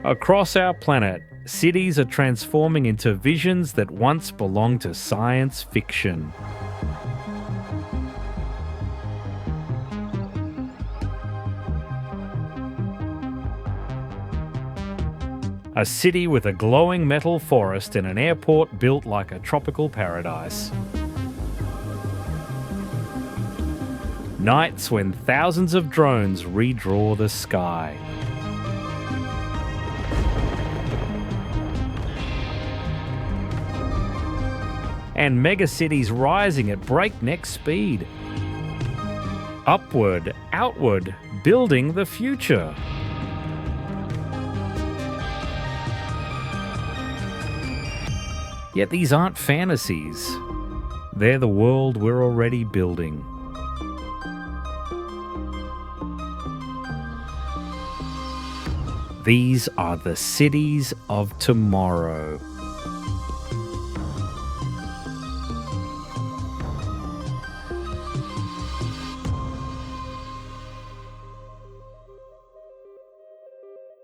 Across our planet, cities are transforming into visions that once belonged to science fiction. A city with a glowing metal forest and an airport built like a tropical paradise. Nights when thousands of drones redraw the sky. And megacities rising at breakneck speed. Upward, outward, building the future. Yet these aren't fantasies. They're the world we're already building. These are the cities of tomorrow.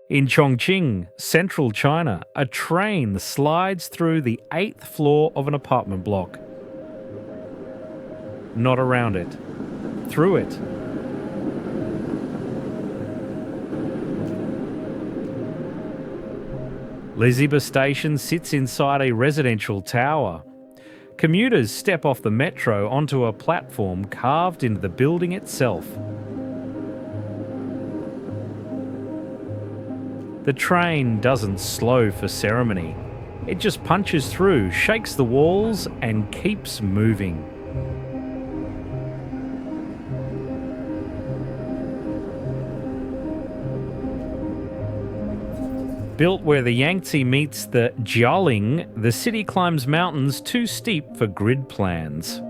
In Chongqing, central China, a train slides through the 8th floor of an apartment block. Not around it, through it. Liziba Station sits inside a residential tower. Commuters step off the metro onto a platform carved into the building itself. The train doesn't slow for ceremony. It just punches through, shakes the walls, and keeps moving. Built where the Yangtze meets the Jialing, the city climbs mountains too steep for grid plans.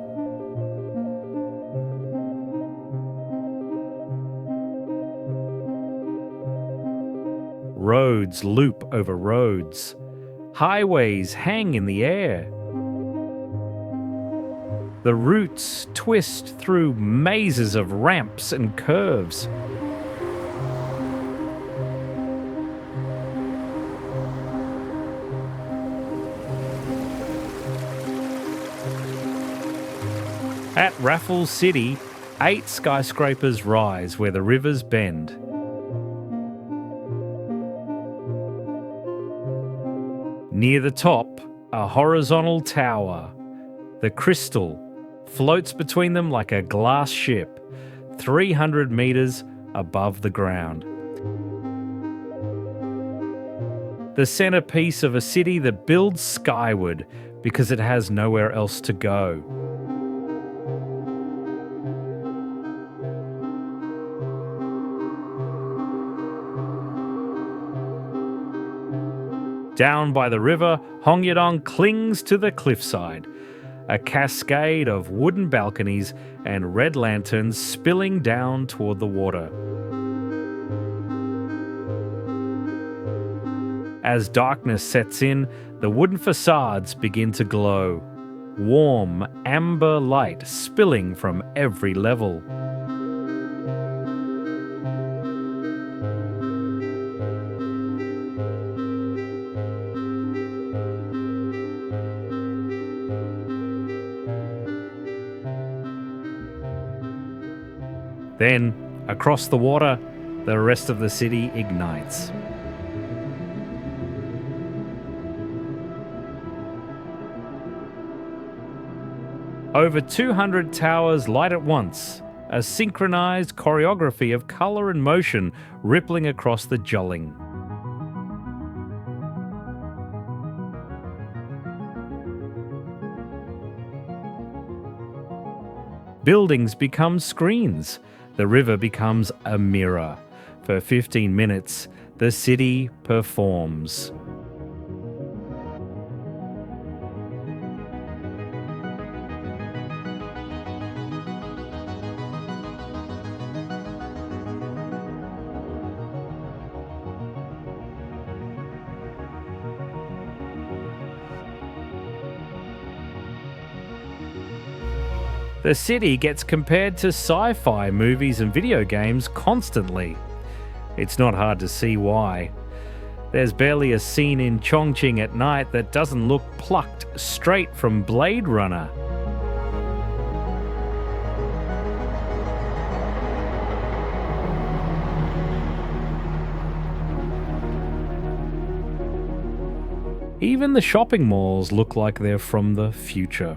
Roads loop over roads. Highways hang in the air. The routes twist through mazes of ramps and curves. At Raffles City, 8 skyscrapers rise where the rivers bend. Near the top, a horizontal tower. The Crystal floats between them like a glass ship, 300 metres above the ground. The centrepiece of a city that builds skyward because it has nowhere else to go. Down by the river, Hongyadong clings to the cliffside, a cascade of wooden balconies and red lanterns spilling down toward the water. As darkness sets in, the wooden facades begin to glow, warm amber light spilling from every level. Then, across the water, the rest of the city ignites. Over 200 towers light at once, a synchronized choreography of colour and motion rippling across the Jialing. Buildings become screens. The river becomes a mirror. For 15 minutes, the city performs. The city gets compared to sci-fi movies and video games constantly. It's not hard to see why. There's barely a scene in Chongqing at night that doesn't look plucked straight from Blade Runner. Even the shopping malls look like they're from the future.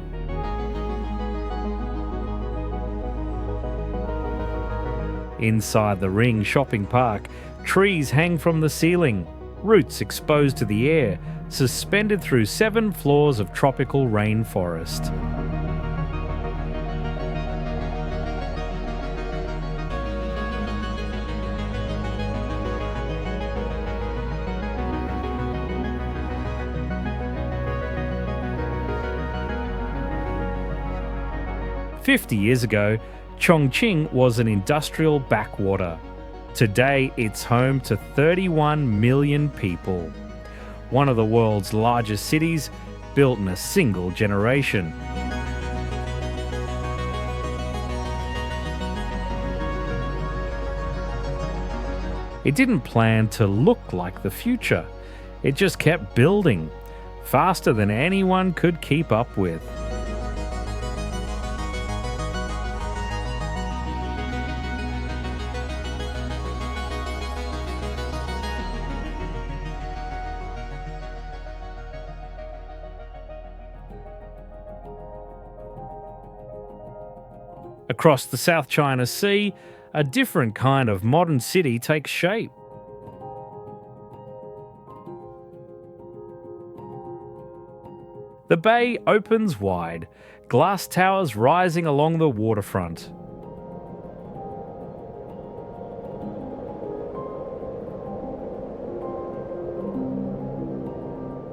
Inside the Ring shopping park, trees hang from the ceiling, roots exposed to the air, suspended through 7 floors of tropical rainforest. "50 years ago, Chongqing was an industrial backwater. Today, it's home to 31 million people. One of the world's largest cities, built in a single generation. It didn't plan to look like the future. It just kept building, faster than anyone could keep up with. Across the South China Sea, a different kind of modern city takes shape. The bay opens wide, glass towers rising along the waterfront.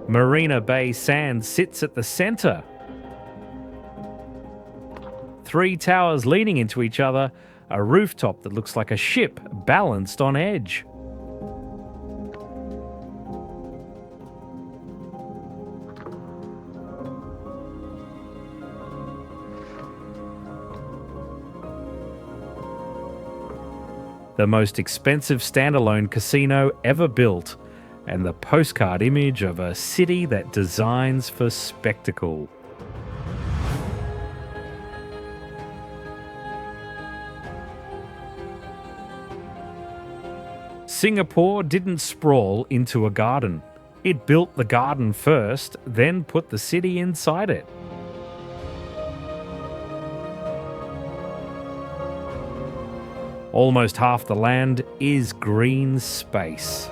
Marina Bay Sands sits at the centre. 3 towers leaning into each other, a rooftop that looks like a ship balanced on edge. The most expensive standalone casino ever built, and the postcard image of a city that designs for spectacle. Singapore didn't sprawl into a garden. It built the garden first, then put the city inside it. Almost half the land is green space.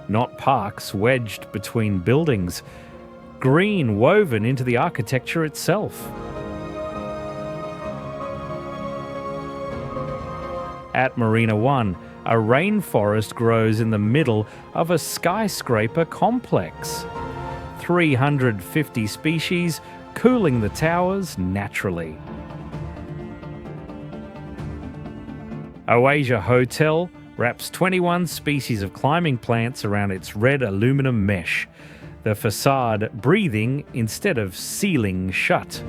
Not parks wedged between buildings. Green woven into the architecture itself. At Marina One, a rainforest grows in the middle of a skyscraper complex. 350 species cooling the towers naturally. Oasia Hotel wraps 21 species of climbing plants around its red aluminum mesh, the facade breathing instead of sealing shut.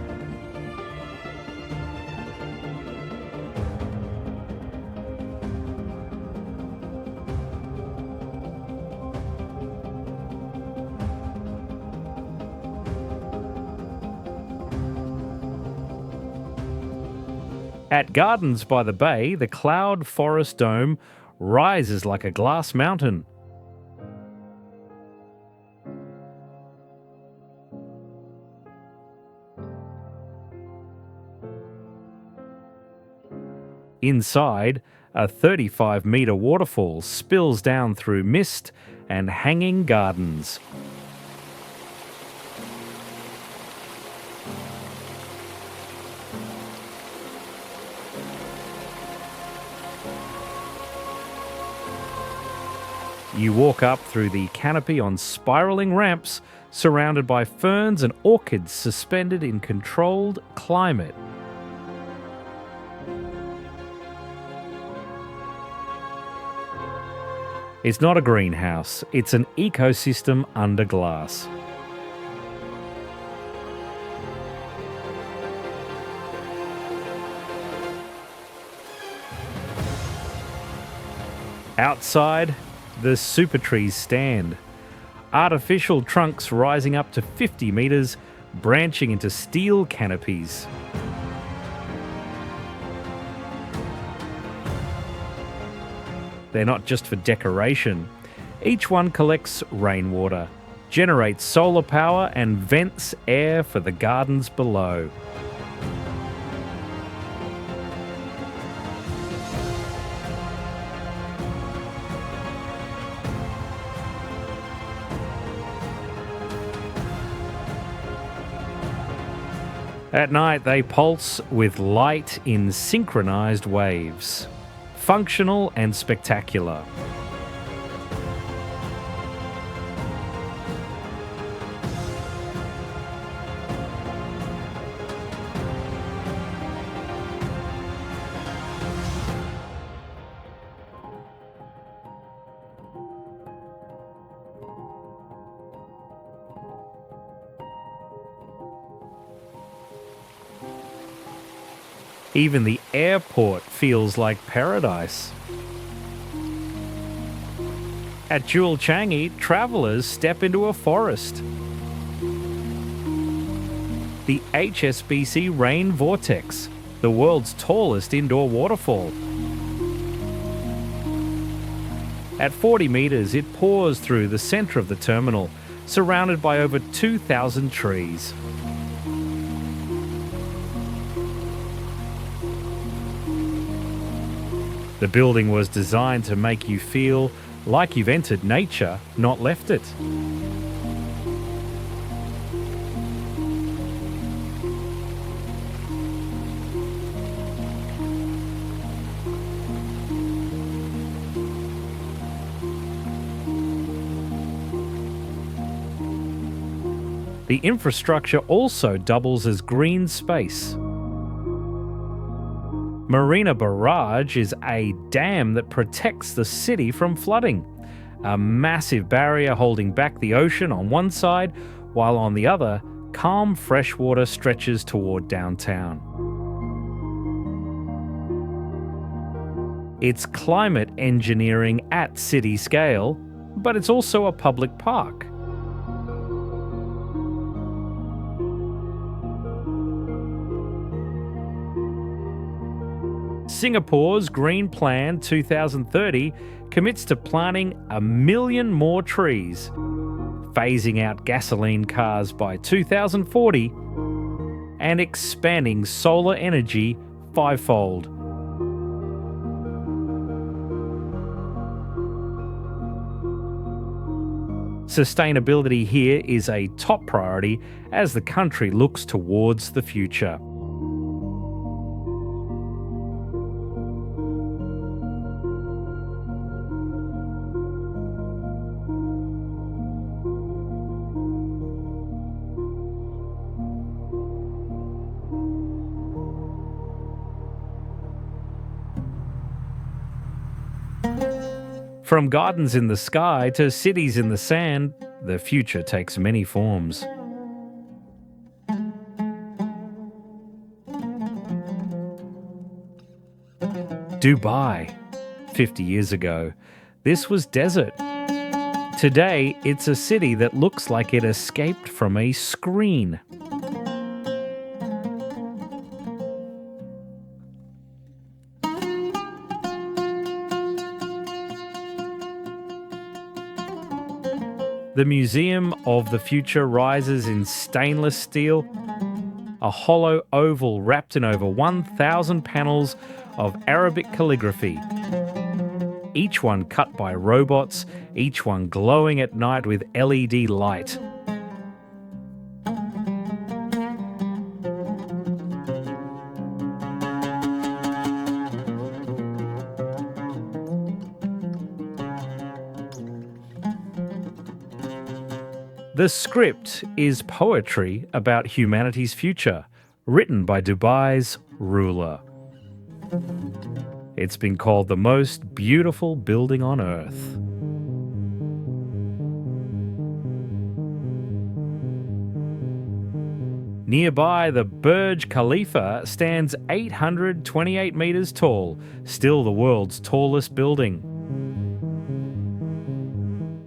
At Gardens by the Bay, the Cloud Forest Dome rises like a glass mountain. Inside, a 35-metre waterfall spills down through mist and hanging gardens. You walk up through the canopy on spiralling ramps, surrounded by ferns and orchids suspended in controlled climate. It's not a greenhouse, it's an ecosystem under glass. Outside, the super trees stand, artificial trunks rising up to 50 metres, branching into steel canopies. They're not just for decoration. Each one collects rainwater, generates solar power, and vents air for the gardens below. At night, they pulse with light in synchronized waves. Functional and spectacular. Even the airport feels like paradise. At Changi, travellers step into a forest. The HSBC Rain Vortex, the world's tallest indoor waterfall. At 40 metres, it pours through the centre of the terminal, surrounded by over 2,000 trees. The building was designed to make you feel like you've entered nature, not left it. The infrastructure also doubles as green space. Marina Barrage is a dam that protects the city from flooding. A massive barrier holding back the ocean on one side, while on the other, calm freshwater stretches toward downtown. It's climate engineering at city scale, but it's also a public park. Singapore's Green Plan 2030 commits to planting 1 million more trees, phasing out gasoline cars by 2040, and expanding solar energy fivefold. Sustainability here is a top priority as the country looks towards the future. From gardens in the sky to cities in the sand, the future takes many forms. Dubai. 50 years ago, this was desert. Today, it's a city that looks like it escaped from a screen. The Museum of the Future rises in stainless steel, a hollow oval wrapped in over 1,000 panels of Arabic calligraphy. Each one cut by robots, each one glowing at night with LED light. The script is poetry about humanity's future, written by Dubai's ruler. It's been called the most beautiful building on Earth. Nearby, the Burj Khalifa stands 828 metres tall, still the world's tallest building.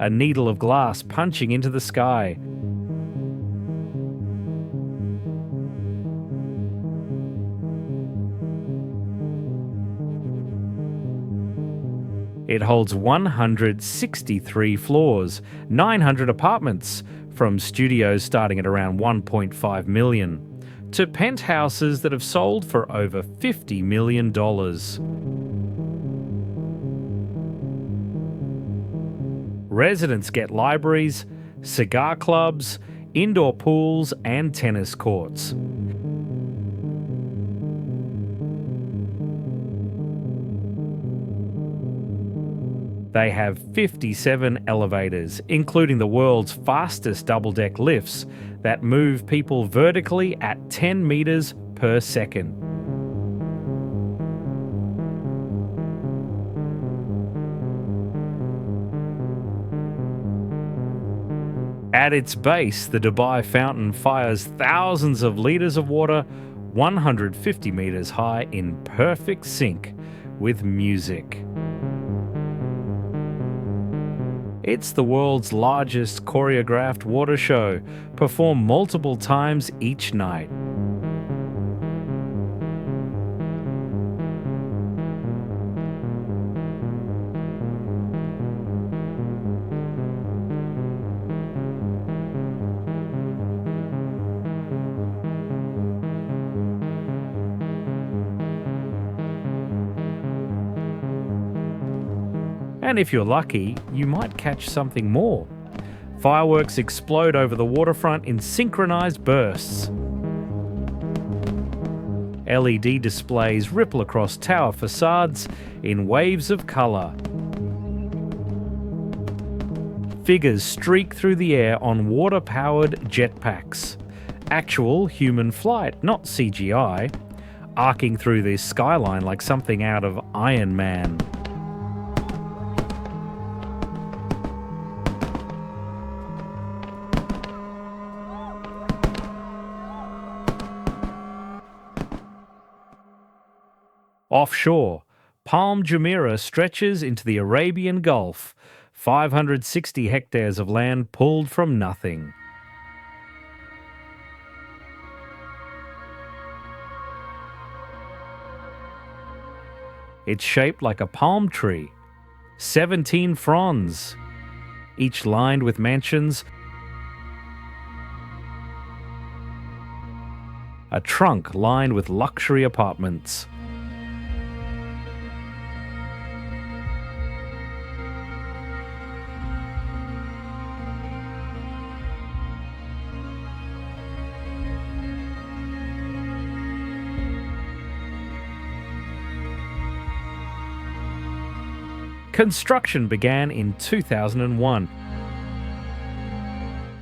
a needle of glass punching into the sky. It holds 163 floors, 900 apartments, from studios starting at around 1.5 million, to penthouses that have sold for over $50 million. Residents get libraries, cigar clubs, indoor pools, and tennis courts. They have 57 elevators, including the world's fastest double-deck lifts that move people vertically at 10 meters per second. At its base, the Dubai fountain fires thousands of litres of water 150 metres high in perfect sync with music. It's the world's largest choreographed water show, performed multiple times each night. And if you're lucky, you might catch something more. Fireworks explode over the waterfront in synchronized bursts. LED displays ripple across tower facades in waves of color. Figures streak through the air on water-powered jetpacks. Actual human flight, not CGI, arcing through the skyline like something out of Iron Man. Offshore, Palm Jumeirah stretches into the Arabian Gulf, 560 hectares of land pulled from nothing. It's shaped like a palm tree, 17 fronds, each lined with mansions, a trunk lined with luxury apartments. Construction began in 2001.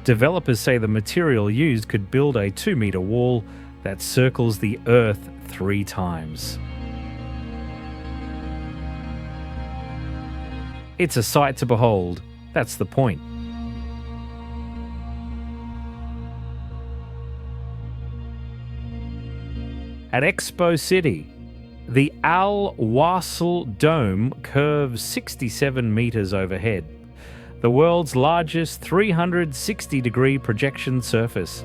Developers say the material used could build a 2-meter wall that circles the Earth 3 times. It's a sight to behold. That's the point. At Expo City, the Al Wasl Dome curves 67 meters overhead, the world's largest 360-degree projection surface.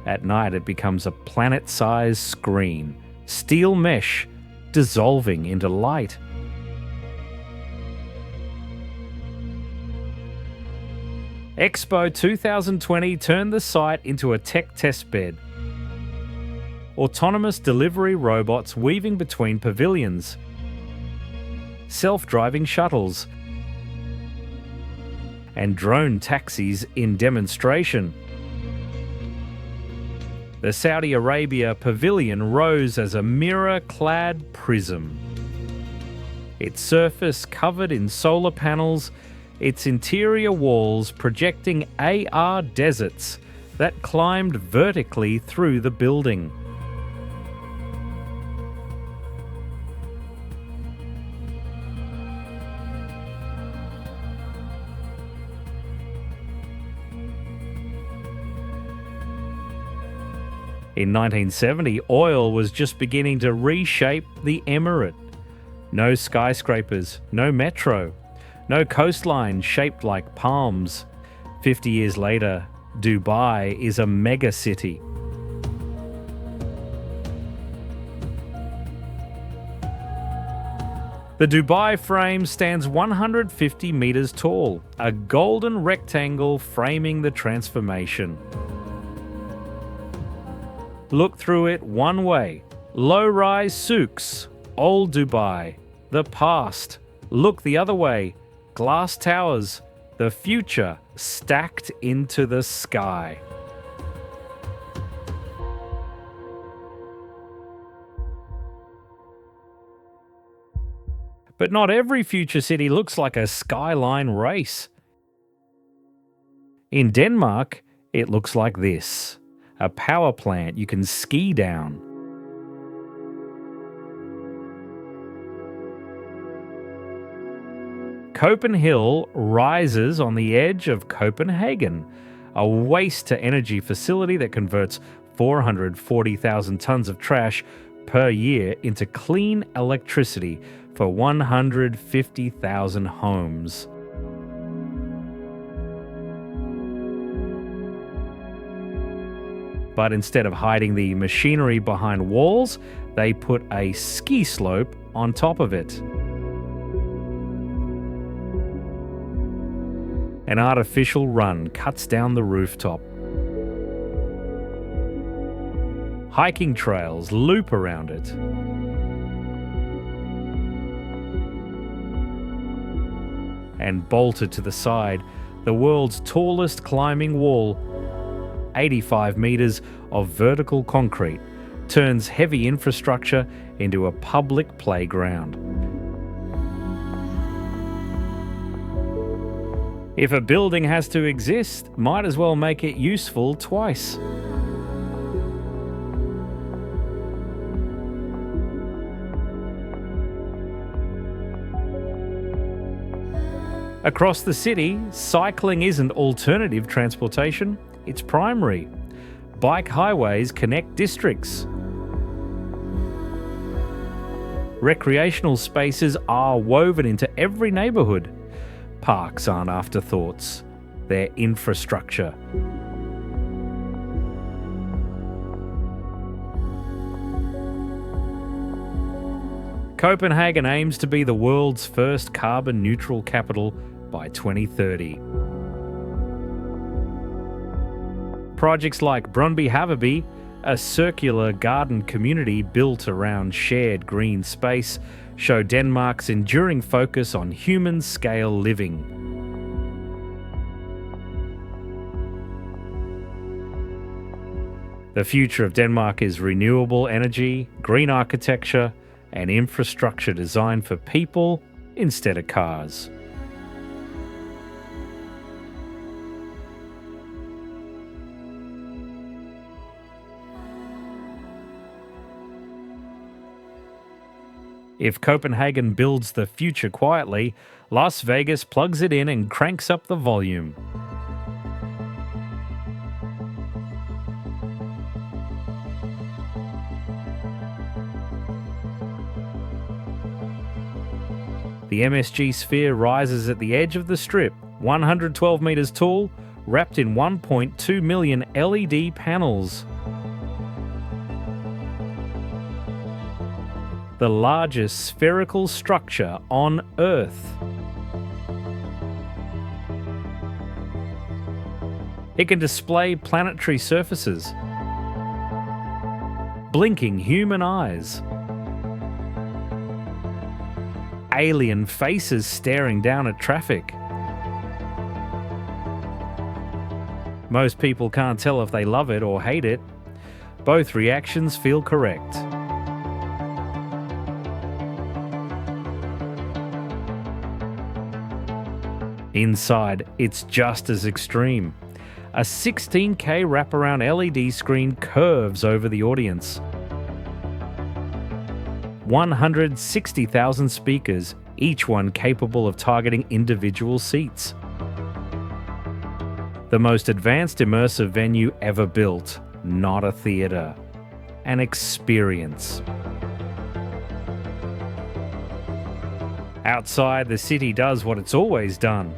At night, it becomes a planet-sized screen, steel mesh dissolving into light. Expo 2020 turned the site into a tech testbed. Autonomous delivery robots weaving between pavilions, self-driving shuttles, and drone taxis in demonstration. The Saudi Arabia pavilion rose as a mirror-clad prism. Its surface covered in solar panels, its interior walls projecting AR deserts that climbed vertically through the building. In 1970, oil was just beginning to reshape the emirate. No skyscrapers, no metro, No coastline shaped like palms. 50 years later, Dubai is a mega city. The Dubai frame stands 150 meters tall, a golden rectangle framing the transformation. Look through it one way. Low-rise souks, old Dubai, the past. Look the other way. Glass towers, the future stacked into the sky. But not every future city looks like a skyline race. In Denmark, it looks like this: a power plant you can ski down. Copenhagen rises on the edge of Copenhagen, a waste-to-energy facility that converts 440,000 tons of trash per year into clean electricity for 150,000 homes. But instead of hiding the machinery behind walls, they put a ski slope on top of it. An artificial run cuts down the rooftop. Hiking trails loop around it. And bolted to the side, the world's tallest climbing wall, 85 meters of vertical concrete, turns heavy infrastructure into a public playground. If a building has to exist, might as well make it useful twice. Across the city, cycling isn't alternative transportation, it's primary. Bike highways connect districts. Recreational spaces are woven into every neighbourhood. Parks aren't afterthoughts, they're infrastructure. Copenhagen aims to be the world's first carbon-neutral capital by 2030. Projects like Brøndby Haverby, a circular garden community built around shared green space, show Denmark's enduring focus on human-scale living. The future of Denmark is renewable energy, green architecture, and infrastructure designed for people instead of cars. If Copenhagen builds the future quietly, Las Vegas plugs it in and cranks up the volume. The MSG sphere rises at the edge of the strip, 112 meters tall, wrapped in 1.2 million LED panels. The largest spherical structure on Earth. It can display planetary surfaces, blinking human eyes, alien faces staring down at traffic. Most people can't tell if they love it or hate it. Both reactions feel correct. Inside, it's just as extreme. A 16K wraparound LED screen curves over the audience. 160,000 speakers, each one capable of targeting individual seats. The most advanced immersive venue ever built, not a theatre. An experience. Outside, the city does what it's always done.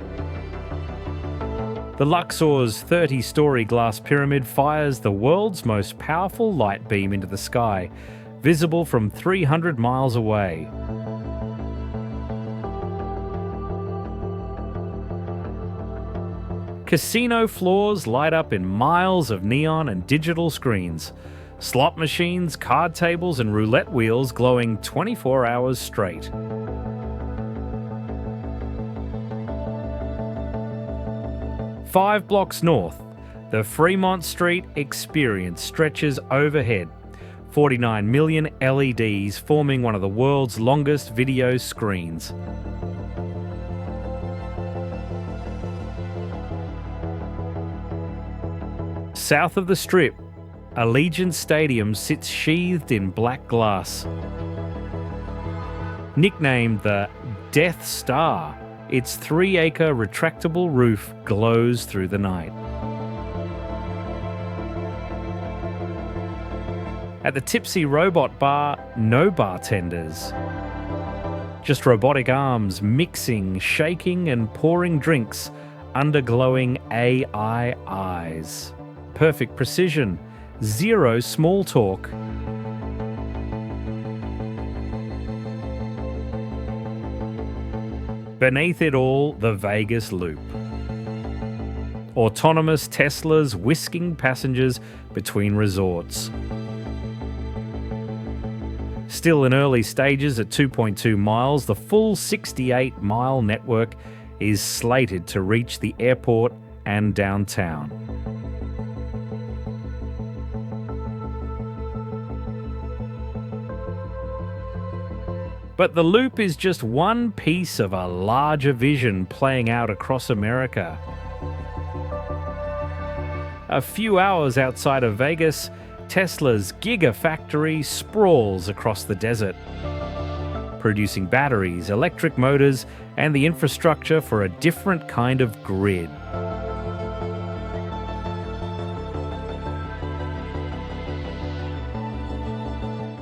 The Luxor's 30-story glass pyramid fires the world's most powerful light beam into the sky, visible from 300 miles away. Casino floors light up in miles of neon and digital screens. Slot machines, card tables, and roulette wheels glowing 24 hours straight. Five blocks north, the Fremont Street Experience stretches overhead. 49 million LEDs forming one of the world's longest video screens. South of the Strip, Allegiant Stadium sits sheathed in black glass. Nicknamed the Death Star, its 3-acre retractable roof glows through the night. At the Tipsy Robot Bar, no bartenders. Just robotic arms mixing, shaking and pouring drinks under glowing AI eyes. Perfect precision, zero small talk. Beneath it all, the Vegas Loop. Autonomous Teslas whisking passengers between resorts. Still in early stages at 2.2 miles, the full 68-mile network is slated to reach the airport and downtown. But the loop is just one piece of a larger vision playing out across America. A few hours outside of Vegas, Tesla's Gigafactory sprawls across the desert, producing batteries, electric motors, and the infrastructure for a different kind of grid.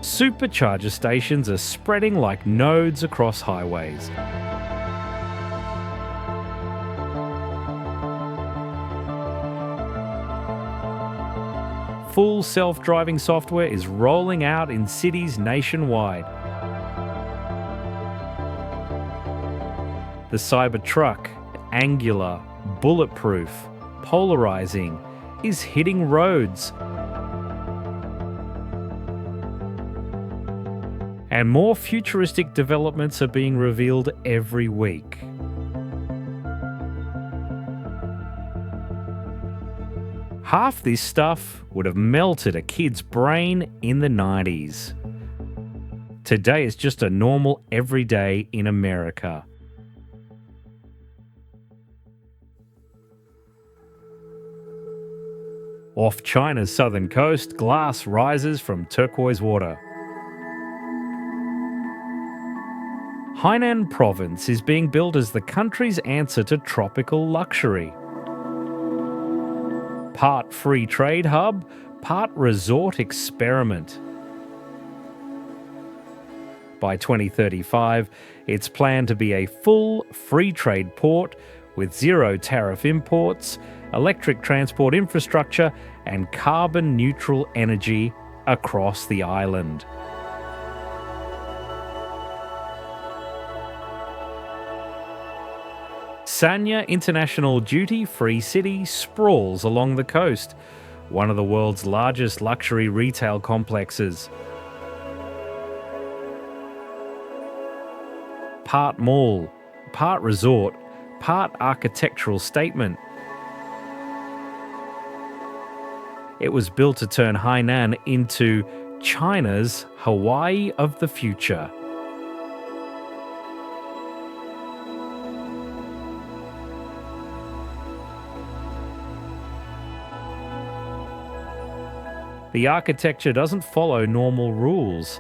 Supercharger stations are spreading like nodes across highways. Full self-driving software is rolling out in cities nationwide. The Cybertruck, angular, bulletproof, polarizing, is hitting roads. And more futuristic developments are being revealed every week. Half this stuff would have melted a kid's brain in the 90s. Today it's just a normal everyday in America. Off China's southern coast, glass rises from turquoise water. Hainan province is being built as the country's answer to tropical luxury. Part free trade hub, part resort experiment. By 2035, it's planned to be a full free trade port with zero tariff imports, electric transport infrastructure, and carbon neutral energy across the island. Sanya International Duty-Free City sprawls along the coast, one of the world's largest luxury retail complexes. Part mall, part resort, part architectural statement. It was built to turn Hainan into China's Hawaii of the future. The architecture doesn't follow normal rules.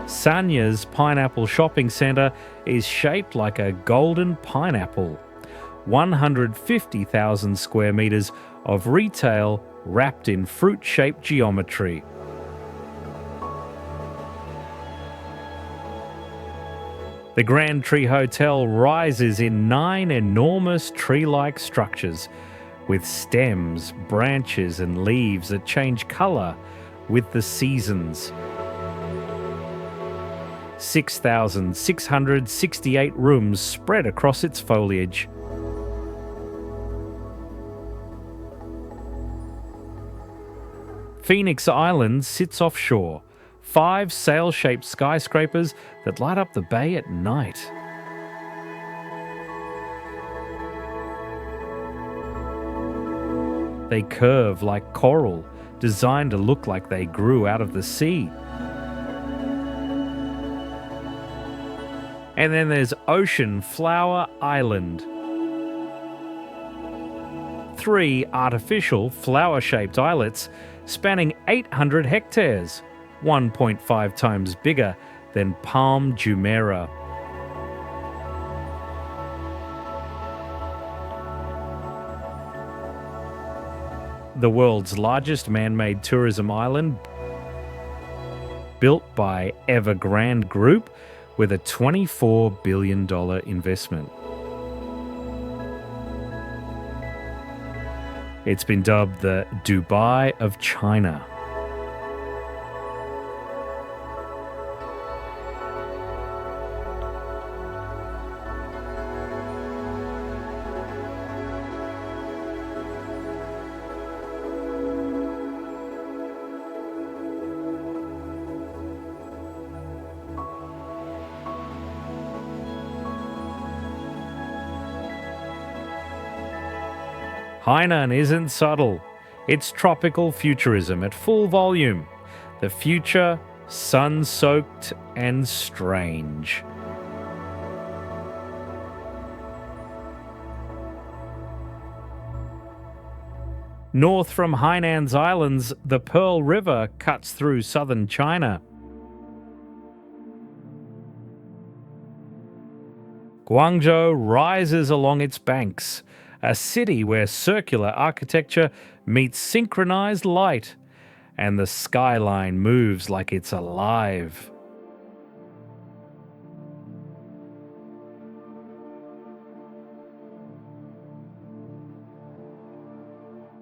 Sanya's Pineapple Shopping Centre is shaped like a golden pineapple. 150,000 square metres of retail wrapped in fruit-shaped geometry. The Grand Tree Hotel rises in 9 enormous tree-like structures with stems, branches and leaves that change colour with the seasons. 6,668 rooms spread across its foliage. Phoenix Island sits offshore, 5 sail-shaped skyscrapers that light up the bay at night. They curve like coral, designed to look like they grew out of the sea. And then there's Ocean Flower Island. 3 artificial flower-shaped islets spanning 800 hectares, 1.5 times bigger than Palm Jumeirah. The world's largest man-made tourism island, built by Evergrande Group with a $24 billion investment. It's been dubbed the Dubai of China. Hainan isn't subtle. It's tropical futurism at full volume. The future, sun-soaked and strange. North from Hainan's islands, the Pearl River cuts through southern China. Guangzhou rises along its banks, a city where circular architecture meets synchronized light, and the skyline moves like it's alive.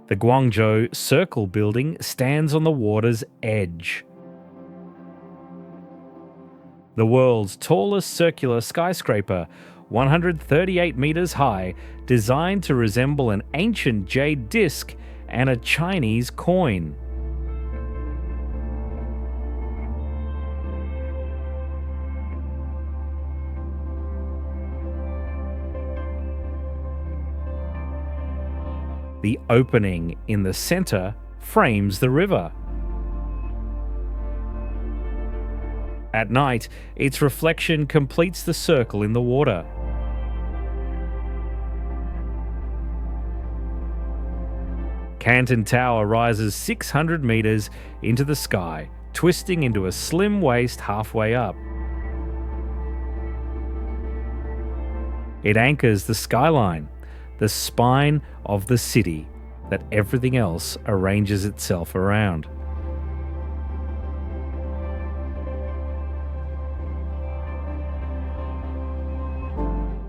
The Guangzhou Circle building stands on the water's edge. The world's tallest circular skyscraper, 138 meters high, designed to resemble an ancient jade disc and a Chinese coin. The opening in the center frames the river. At night, its reflection completes the circle in the water. Canton Tower rises 600 meters into the sky, twisting into a slim waist halfway up. It anchors the skyline, the spine of the city that everything else arranges itself around.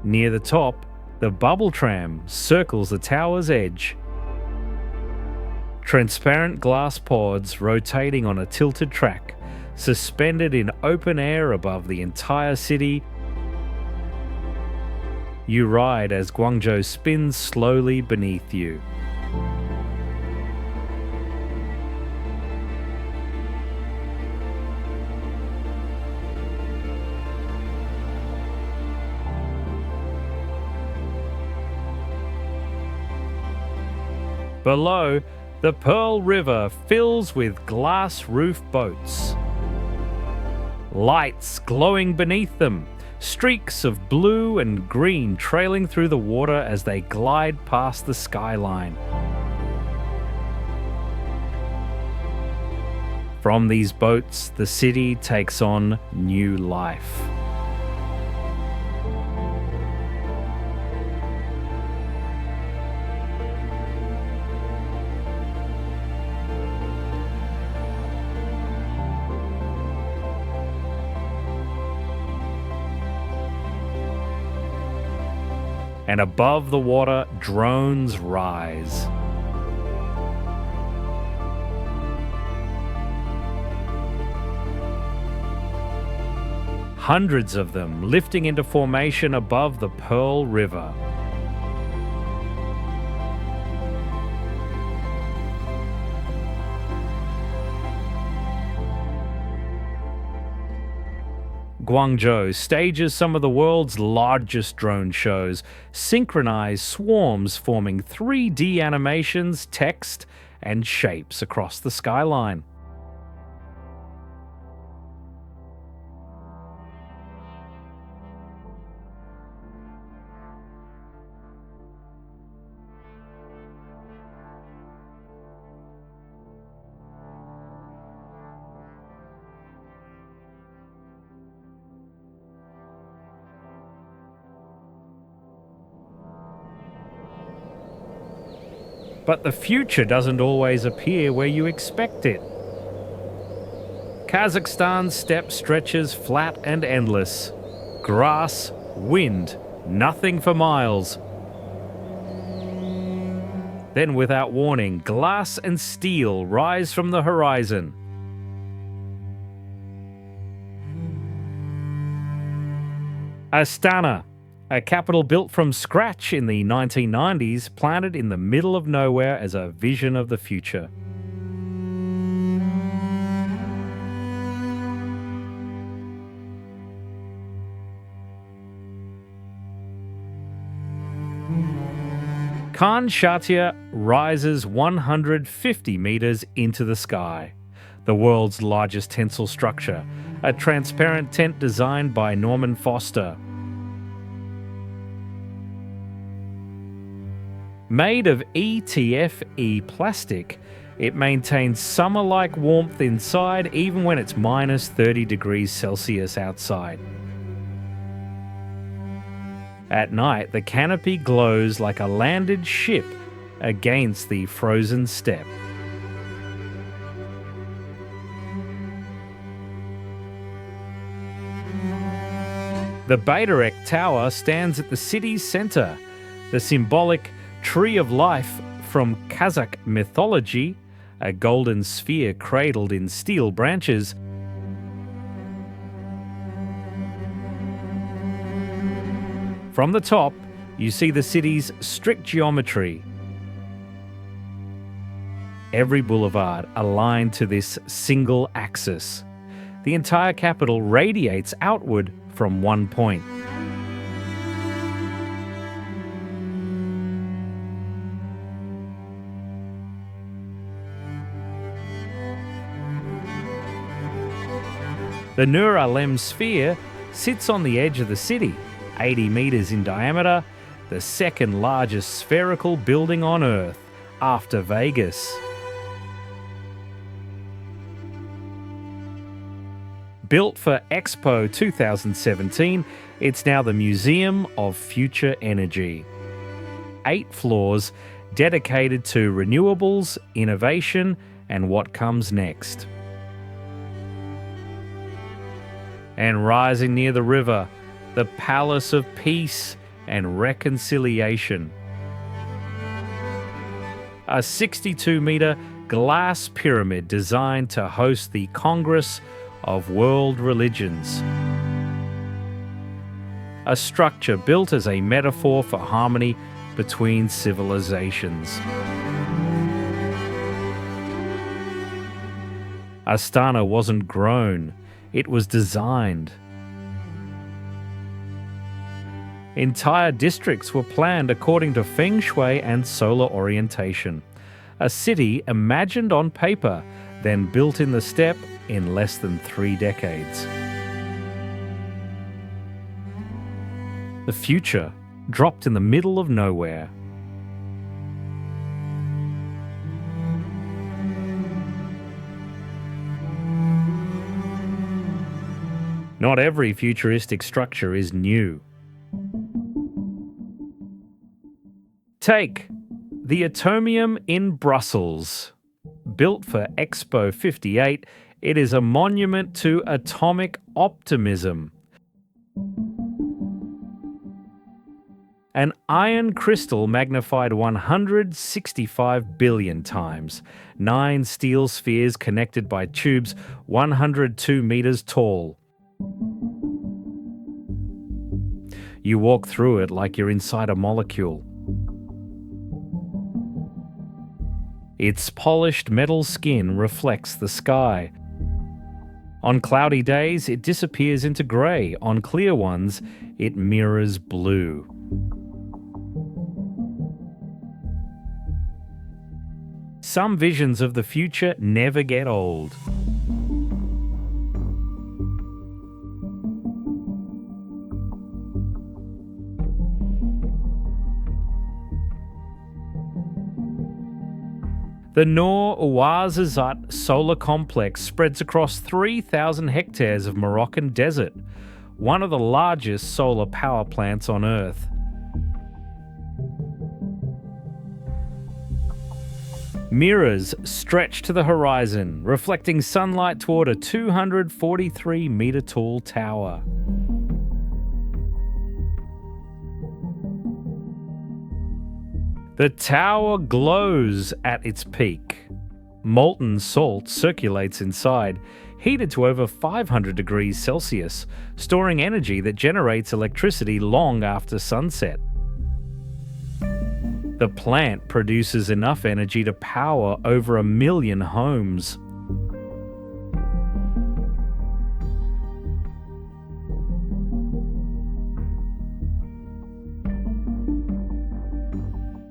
Near the top, the bubble tram circles the tower's edge. Transparent glass pods rotating on a tilted track, suspended in open air above the entire city. You ride as Guangzhou spins slowly beneath you. Below, the Pearl River fills with glass roof boats. Lights glowing beneath them, streaks of blue and green trailing through the water as they glide past the skyline. From these boats, the city takes on new life. and above the water, drones rise. Hundreds of them lifting into formation above the Pearl River. Guangzhou stages some of the world's largest drone shows, synchronized swarms forming 3D animations, text, and shapes across the skyline. But the future doesn't always appear where you expect it. Kazakhstan's steppe stretches flat and endless. Grass, wind, nothing for miles. Then, without warning, glass and steel rise from the horizon. Astana, a capital built from scratch in the 1990s, planted in the middle of nowhere as a vision of the future. Khan Shatia rises 150 meters into the sky, the world's largest tensile structure, a transparent tent designed by Norman Foster. Made of ETFE plastic, it maintains summer-like warmth inside even when it's minus 30 degrees Celsius outside. At night, the canopy glows like a landed ship against the frozen steppe. The Baidarek Tower stands at the city's center, the symbolic Tree of Life from Kazakh mythology, a golden sphere cradled in steel branches. From the top, you see the city's strict geometry. Every boulevard aligned to this single axis. The entire capital radiates outward from one point. The Nur Alem sphere sits on the edge of the city, 80 meters in diameter, the second largest spherical building on Earth, after Vegas. Built for Expo 2017, it's now the Museum of Future Energy. 8 floors dedicated to renewables, innovation, and what comes next. And rising near the river, the Palace of Peace and Reconciliation. A 62-meter glass pyramid designed to host the Congress of World Religions. A structure built as a metaphor for harmony between civilizations. Astana wasn't grown, it was designed. Entire districts were planned according to feng shui and solar orientation. A city imagined on paper, then built in the steppe in less than 3 decades. The future dropped in the middle of nowhere. Not every futuristic structure is new. Take the Atomium in Brussels. Built for Expo 58, it is a monument to atomic optimism. An iron crystal magnified 165 billion times. 9 steel spheres connected by tubes 102 meters tall. You walk through it like you're inside a molecule. Its polished metal skin reflects the sky. On cloudy days, it disappears into grey. On clear ones, it mirrors blue. Some visions of the future never get old. The Noor Ouarzazate solar complex spreads across 3,000 hectares of Moroccan desert, one of the largest solar power plants on Earth. Mirrors stretch to the horizon, reflecting sunlight toward a 243-metre-tall tower. The tower glows at its peak. Molten salt circulates inside, heated to over 500 degrees Celsius, storing energy that generates electricity long after sunset. The plant produces enough energy to power over 1 million homes.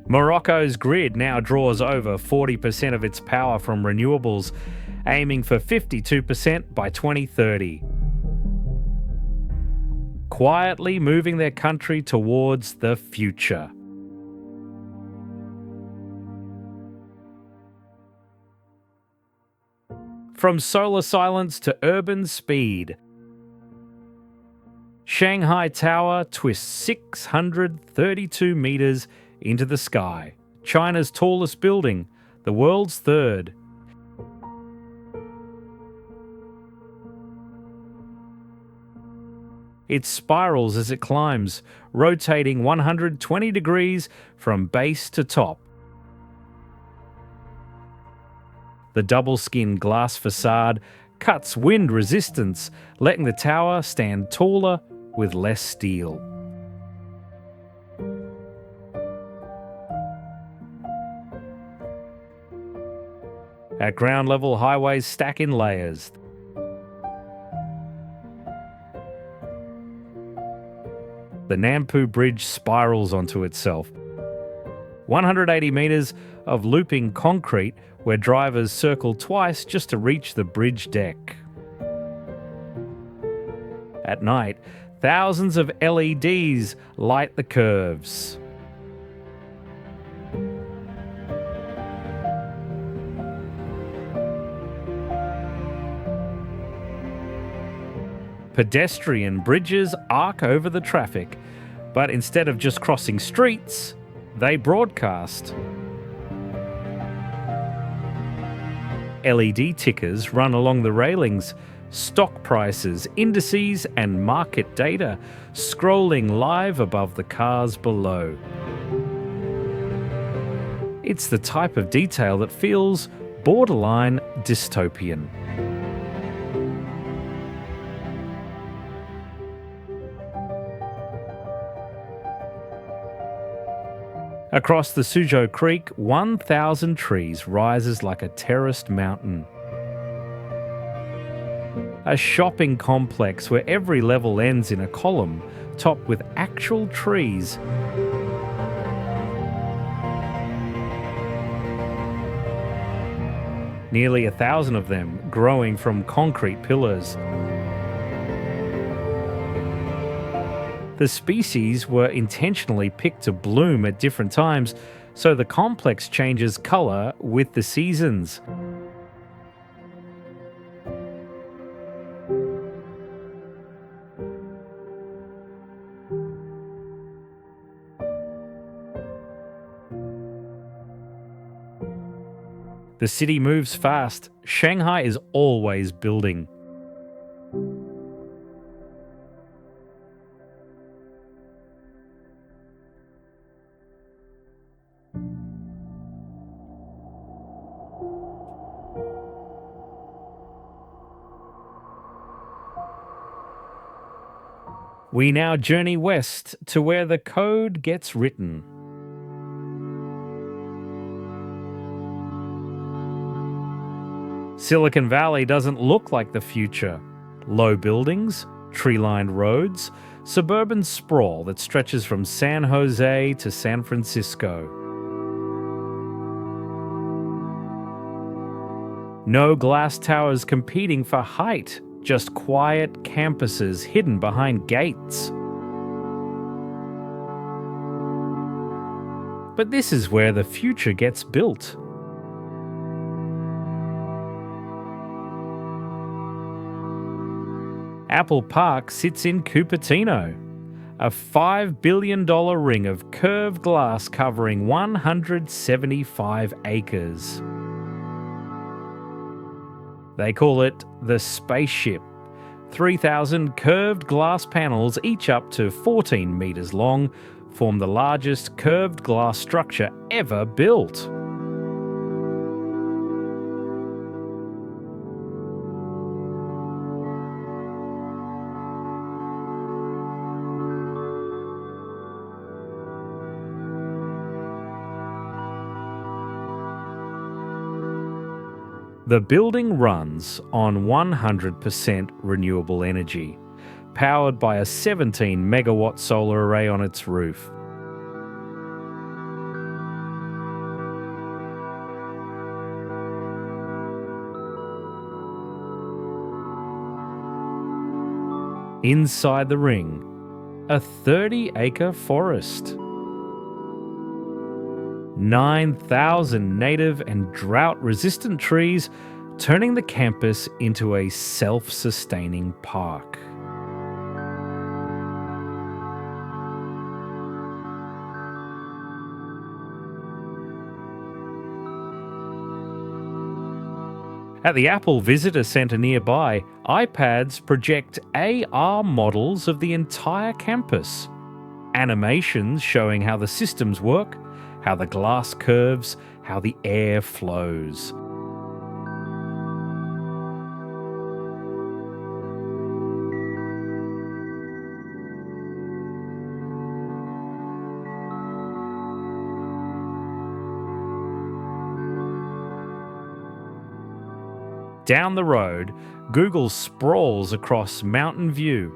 Morocco's grid now draws over 40% of its power from renewables, aiming for 52% by 2030. Quietly moving their country towards the future. From solar silence to urban speed, Shanghai Tower twists 632 meters into the sky. China's tallest building, the world's third. It spirals as it climbs, rotating 120 degrees from base to top. The double-skin glass facade cuts wind resistance, letting the tower stand taller with less steel. At ground level, highways stack in layers. The Nampu Bridge spirals onto itself. 180 metres of looping concrete where drivers circle twice just to reach the bridge deck. At night, thousands of LEDs light the curves. Pedestrian bridges arc over the traffic, but instead of just crossing streets, they broadcast. LED tickers run along the railings, stock prices, indices, and market data scrolling live above the cars below. It's the type of detail that feels borderline dystopian. Across the Suzhou Creek, 1,000 trees rises like a terraced mountain. A shopping complex where every level ends in a column, topped with actual trees. Nearly 1,000 of them growing from concrete pillars. The species were intentionally picked to bloom at different times, so the complex changes colour with the seasons. The city moves fast. Shanghai is always building. We now journey west to where the code gets written. Silicon Valley doesn't look like the future. Low buildings, tree-lined roads, suburban sprawl that stretches from San Jose to San Francisco. No glass towers competing for height, just quiet campuses hidden behind gates. But this is where the future gets built. Apple Park sits in Cupertino, a $5 billion ring of curved glass covering 175 acres. They call it the spaceship. 3,000 curved glass panels, each up to 14 meters long, form the largest curved glass structure ever built. The building runs on 100% renewable energy, powered by a 17 megawatt solar array on its roof. Inside the ring, a 30-acre forest. 9,000 native and drought-resistant trees, turning the campus into a self-sustaining park. At the Apple Visitor Center nearby, iPads project AR models of the entire campus. Animations showing how the systems work, how the glass curves, how the air flows. Down the road, Google sprawls across Mountain View.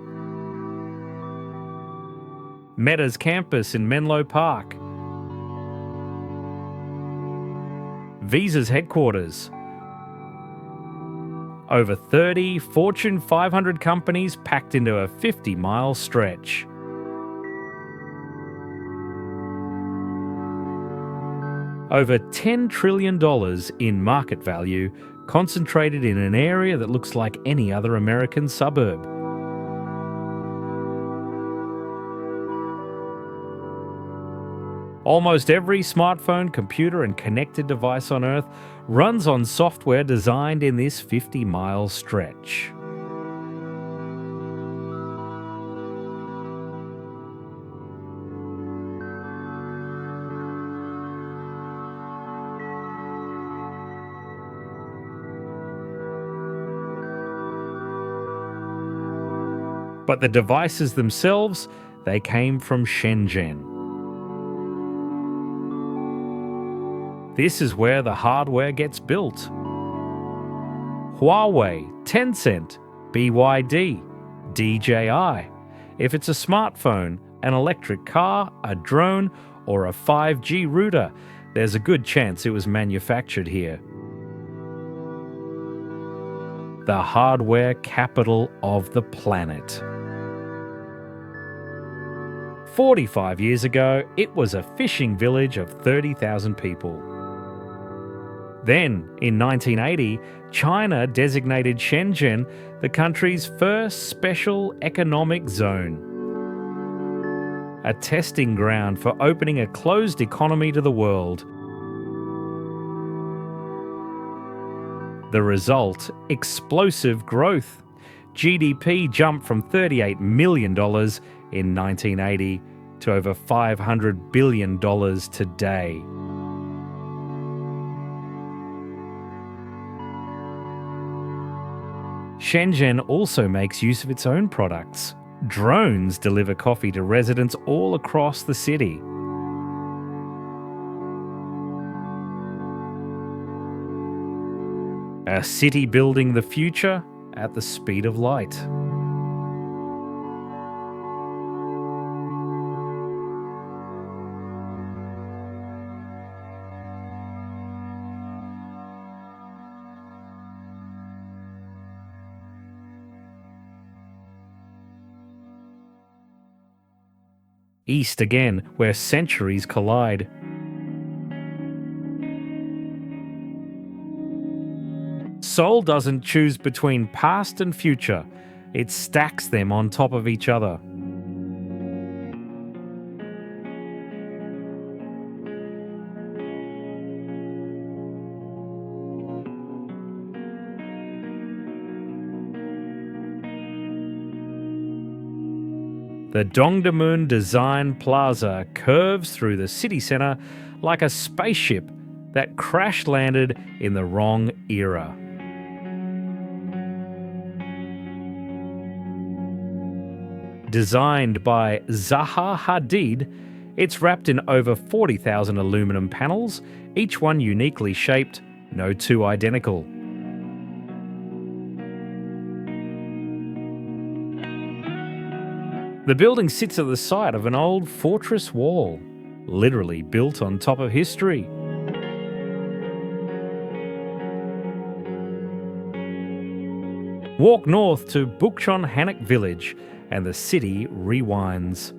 Meta's campus in Menlo Park. Visa's headquarters. Over 30 Fortune 500 companies packed into a 50-mile stretch. Over $10 trillion in market value, concentrated in an area that looks like any other American suburb. Almost every smartphone, computer, and connected device on Earth runs on software designed in this 50-mile stretch. But the devices themselves, they came from Shenzhen. This is where the hardware gets built. Huawei, Tencent, BYD, DJI. If it's a smartphone, an electric car, a drone, or a 5G router, there's a good chance it was manufactured here. The hardware capital of the planet. 45 years ago, it was a fishing village of 30,000 people. Then, in 1980, China designated Shenzhen the country's first special economic zone, a testing ground for opening a closed economy to the world. The result, explosive growth. GDP jumped from $38 million in 1980 to over $500 billion today. Shenzhen also makes use of its own products. Drones deliver coffee to residents all across the city. A city building the future at the speed of light. East again, where centuries collide. Seoul doesn't choose between past and future, it stacks them on top of each other. The Dongdaemun Design Plaza curves through the city centre like a spaceship that crash-landed in the wrong era. Designed by Zaha Hadid, it's wrapped in over 40,000 aluminum panels, each one uniquely shaped, no two identical. The building sits at the site of an old fortress wall, literally built on top of history. Walk north to Bukchon Hanok village and the city rewinds.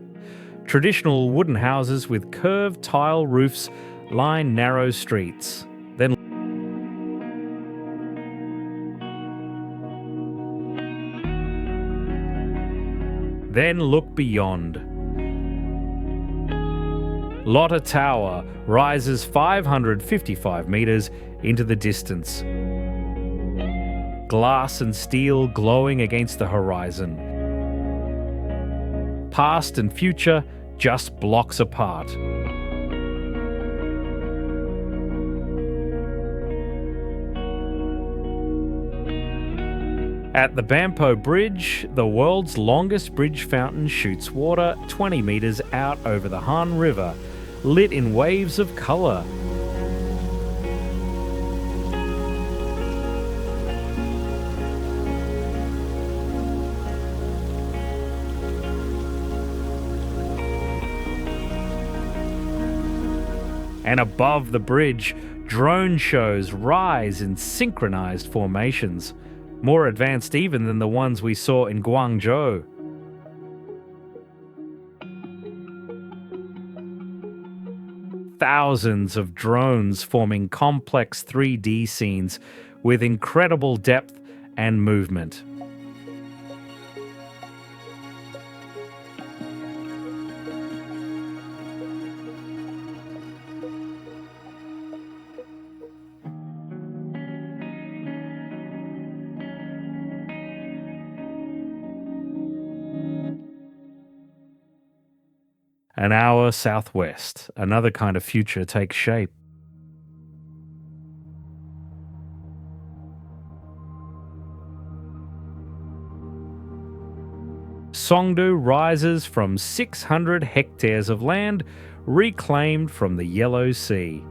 Traditional wooden houses with curved tile roofs line narrow streets. Then look beyond. Lotte Tower rises 555 metres into the distance. Glass and steel glowing against the horizon. Past and future just blocks apart. At the Bampo Bridge, the world's longest bridge fountain shoots water 20 metres out over the Han River, lit in waves of colour. And above the bridge, drone shows rise in synchronized formations, more advanced even than the ones we saw in Guangzhou. Thousands of drones forming complex 3D scenes with incredible depth and movement. An hour southwest, another kind of future takes shape. Songdo rises from 600 hectares of land reclaimed from the Yellow Sea.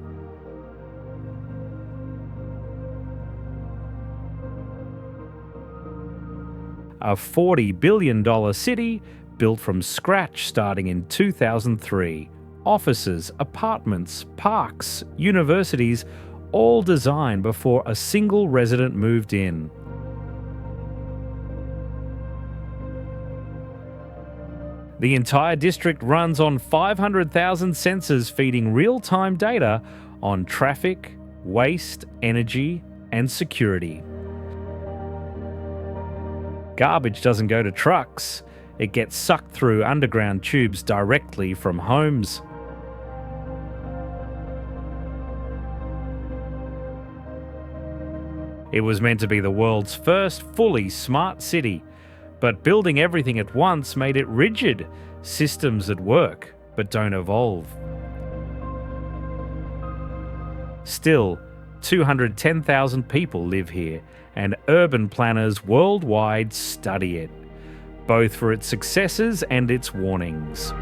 A $40 billion city built from scratch starting in 2003. Offices, apartments, parks, universities, all designed before a single resident moved in. The entire district runs on 500,000 sensors feeding real-time data on traffic, waste, energy, and security. Garbage doesn't go to trucks. It gets sucked through underground tubes directly from homes. It was meant to be the world's first fully smart city, but building everything at once made it rigid. Systems that work, but don't evolve. Still, 210,000 people live here, and urban planners worldwide study it. both for its successes and its warnings.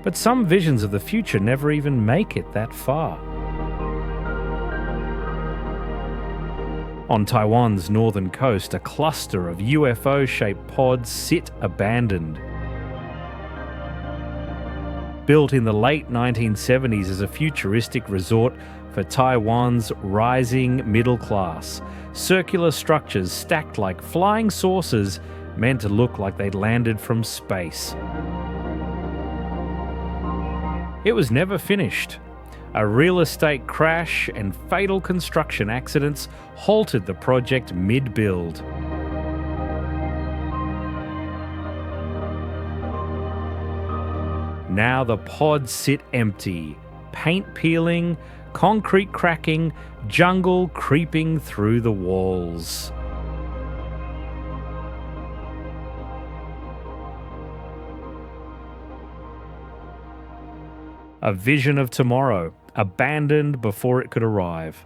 But some visions of the future never even make it that far. On Taiwan's northern coast, a cluster of UFO-shaped pods sit abandoned. Built in the late 1970s as a futuristic resort for Taiwan's rising middle class, circular structures stacked like flying saucers meant to look like they'd landed from space. It was never finished. A real estate crash and fatal construction accidents halted the project mid-build. Now the pods sit empty, paint peeling, concrete cracking, jungle creeping through the walls. A vision of tomorrow, abandoned before it could arrive.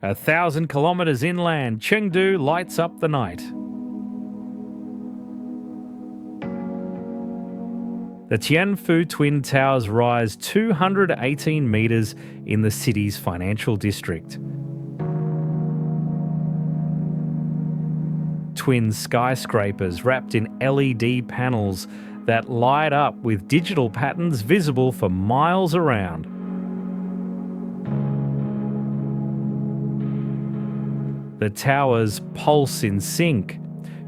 A 1,000 kilometers inland, Chengdu lights up the night. The Tianfu Twin Towers rise 218 meters in the city's financial district. Twin skyscrapers wrapped in LED panels that light up with digital patterns visible for miles around. The towers pulse in sync,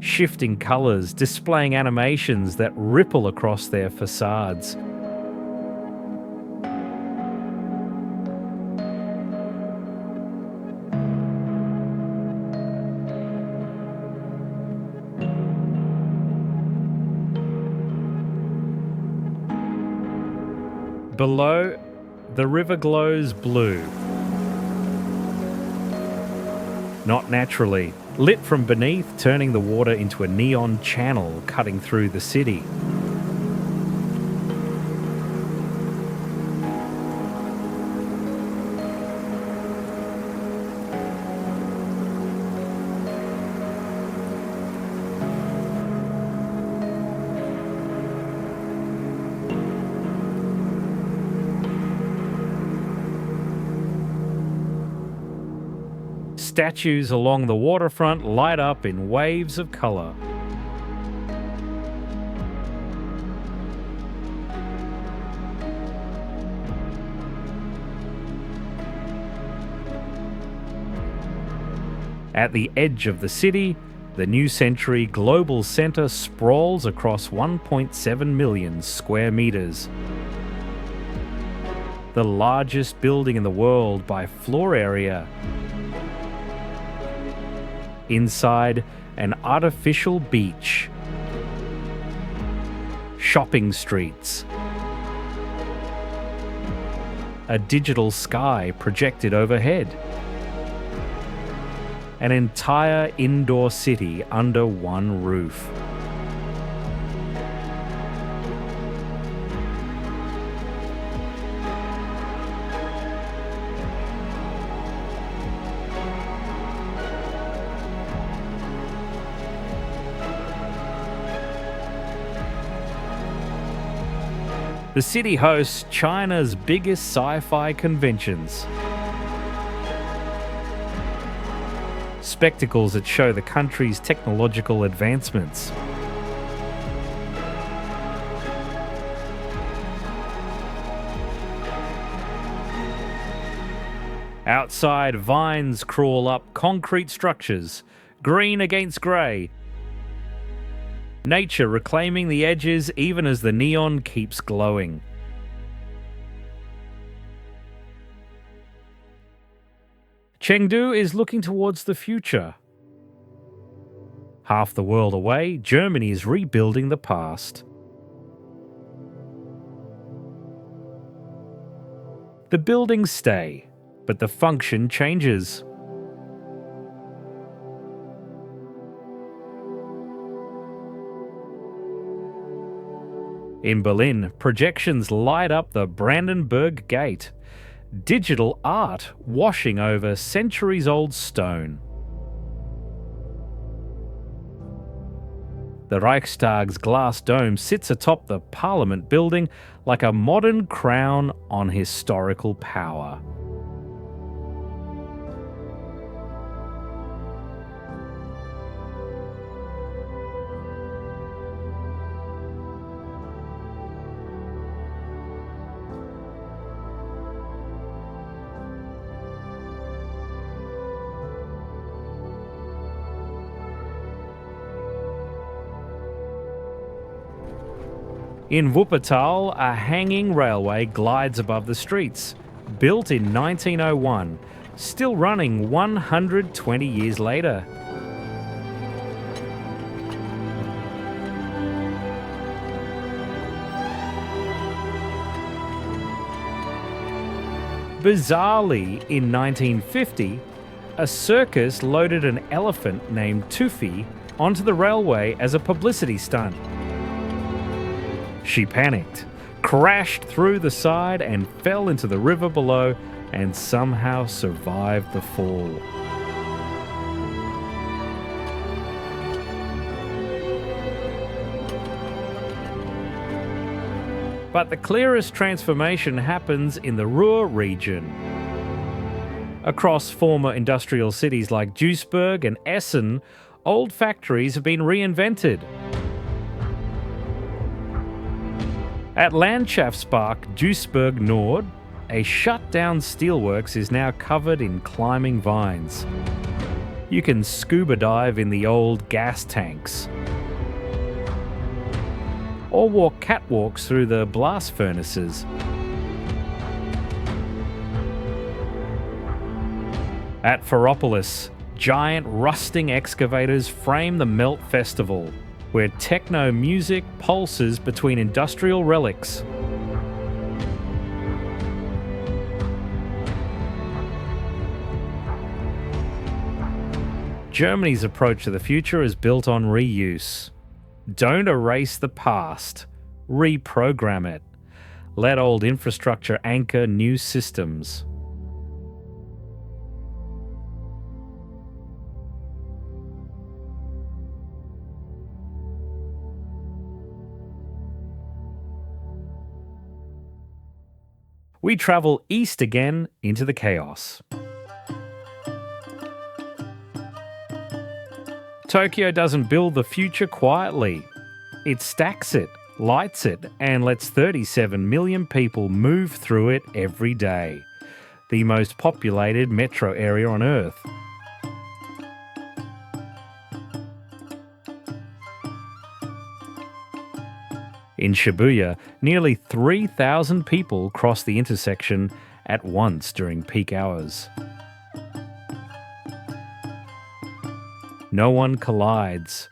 shifting colours, displaying animations that ripple across their facades. Below, the river glows blue. Not naturally, lit from beneath, turning the water into a neon channel cutting through the city. Statues along the waterfront light up in waves of colour. At the edge of the city, the New Century Global Centre sprawls across 1.7 million square metres. The largest building in the world by floor area. Inside, an artificial beach, shopping streets, a digital sky projected overhead, an entire indoor city under one roof. The city hosts China's biggest sci-fi conventions. Spectacles that show the country's technological advancements. Outside, vines crawl up concrete structures, green against grey. Nature reclaiming the edges even as the neon keeps glowing. Chengdu is looking towards the future. Half the world away, Germany is rebuilding the past. The buildings stay, but the function changes. In Berlin, projections light up the Brandenburg Gate, digital art washing over centuries-old stone. The Reichstag's glass dome sits atop the Parliament building like a modern crown on historical power. In Wuppertal, a hanging railway glides above the streets. Built in 1901, still running 120 years later. Bizarrely, in 1950, a circus loaded an elephant named Tuffy onto the railway as a publicity stunt. She panicked, crashed through the side and fell into the river below and somehow survived the fall. But the clearest transformation happens in the Ruhr region. Across former industrial cities like Duisburg and Essen, old factories have been reinvented. At Landschaftspark Duisburg Nord, a shut-down steelworks is now covered in climbing vines. You can scuba dive in the old gas tanks, or walk catwalks through the blast furnaces. At Ferropolis, giant rusting excavators frame the Melt Festival, where techno music pulses between industrial relics. Germany's approach to the future is built on reuse. Don't erase the past, reprogram it. Let old infrastructure anchor new systems. We travel east again into the chaos. Tokyo doesn't build the future quietly. It stacks it, lights it, and lets 37 million people move through it every day. The most populated metro area on Earth. In Shibuya, nearly 3,000 people cross the intersection at once during peak hours. No one collides.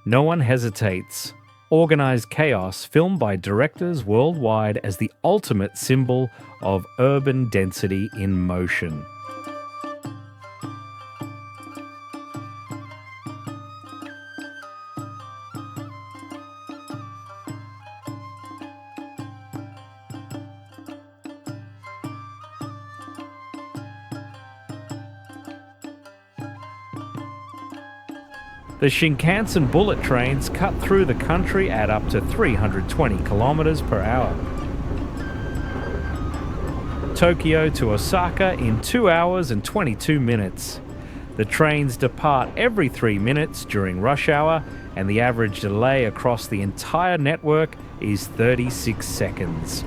No one hesitates. Organised chaos filmed by directors worldwide as the ultimate symbol of urban density in motion. The Shinkansen bullet trains cut through the country at up to 320 kilometers per hour. Tokyo to Osaka in 2 hours and 22 minutes. The trains depart every 3 minutes during rush hour, and the average delay across the entire network is 36 seconds.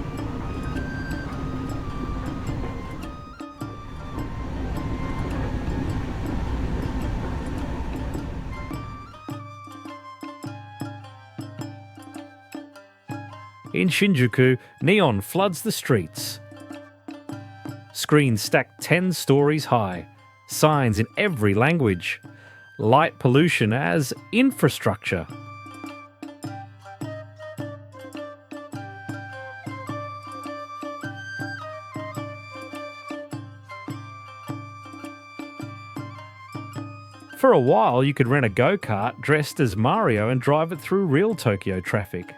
In Shinjuku, neon floods the streets. Screens stacked 10 stories high. Signs in every language. Light pollution as infrastructure. For a while, you could rent a go-kart dressed as Mario and drive it through real Tokyo traffic.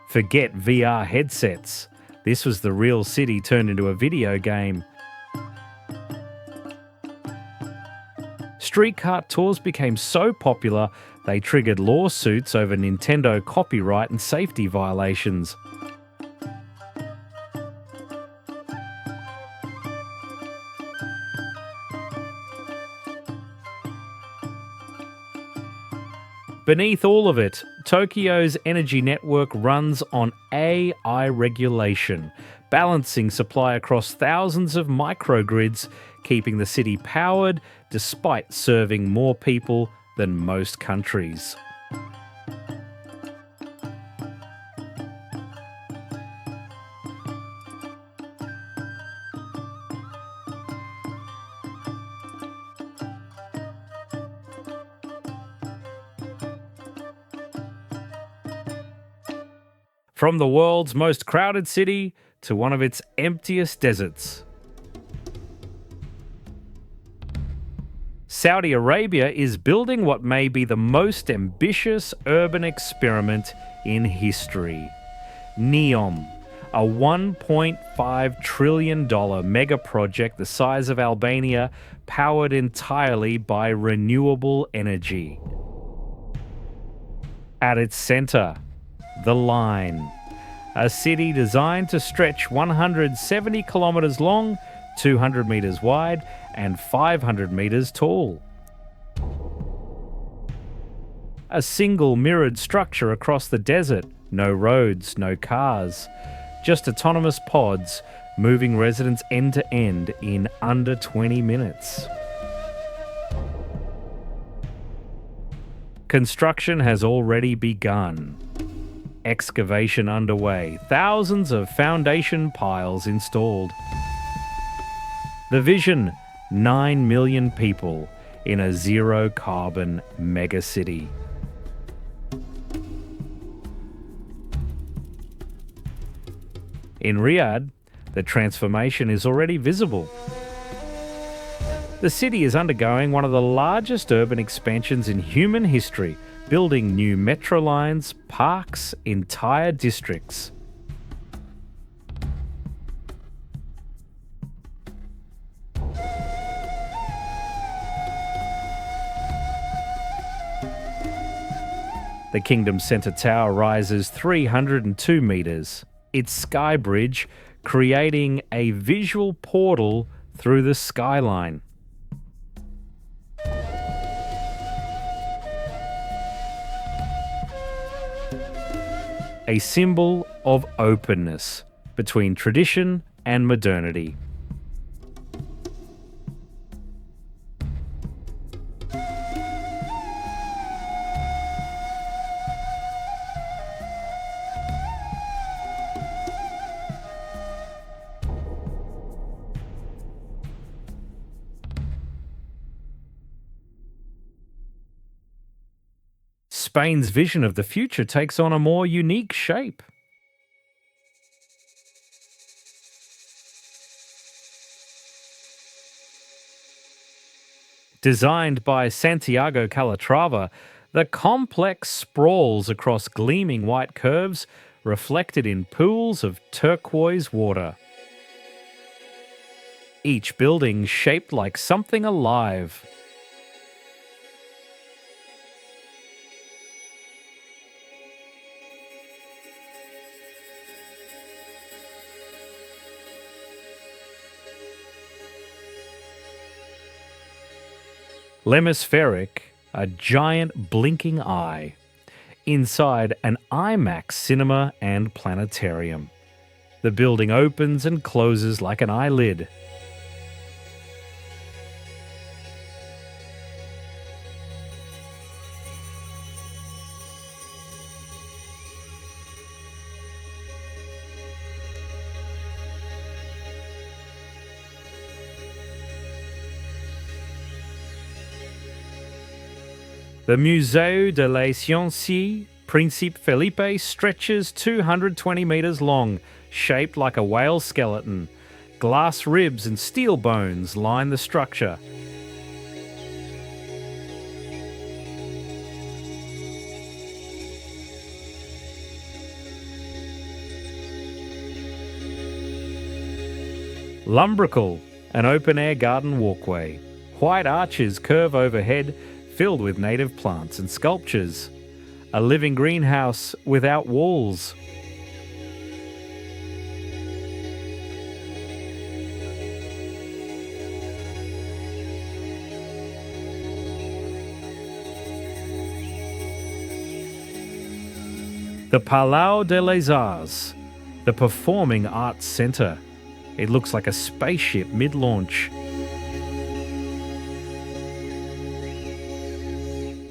Forget VR headsets. This was the real city turned into a video game. Streetcar tours became so popular, they triggered lawsuits over Nintendo copyright and safety violations. Beneath all of it, Tokyo's energy network runs on AI regulation, balancing supply across thousands of microgrids, keeping the city powered despite serving more people than most countries. From the world's most crowded city to one of its emptiest deserts. Saudi Arabia is building what may be the most ambitious urban experiment in history. NEOM, a $1.5 trillion mega project the size of Albania, powered entirely by renewable energy. At its centre, The Line, a city designed to stretch 170 kilometres long, 200 metres wide and 500 metres tall. A single mirrored structure across the desert, no roads, no cars, just autonomous pods moving residents end to end in under 20 minutes. Construction has already begun. Excavation underway, thousands of foundation piles installed. The vision, 9 million people in a zero-carbon megacity. In Riyadh, the transformation is already visible. The city is undergoing one of the largest urban expansions in human history, building new metro lines, parks, entire districts. The Kingdom Centre Tower rises 302 metres, its sky bridge creating a visual portal through the skyline. A symbol of openness between tradition and modernity. Spain's vision of the future takes on a more unique shape. Designed by Santiago Calatrava, the complex sprawls across gleaming white curves reflected in pools of turquoise water. Each building shaped like something alive. L'Hemispheric, a giant blinking eye. Inside, an IMAX cinema and planetarium. The building opens and closes like an eyelid. The Musée de la Science Príncipe Felipe stretches 220 metres long, shaped like a whale skeleton. Glass ribs and steel bones line the structure. Lumbrical, an open-air garden walkway. White arches curve overhead, filled with native plants and sculptures. A living greenhouse without walls. The Palau de les Arts, the Performing Arts Centre. It looks like a spaceship mid-launch.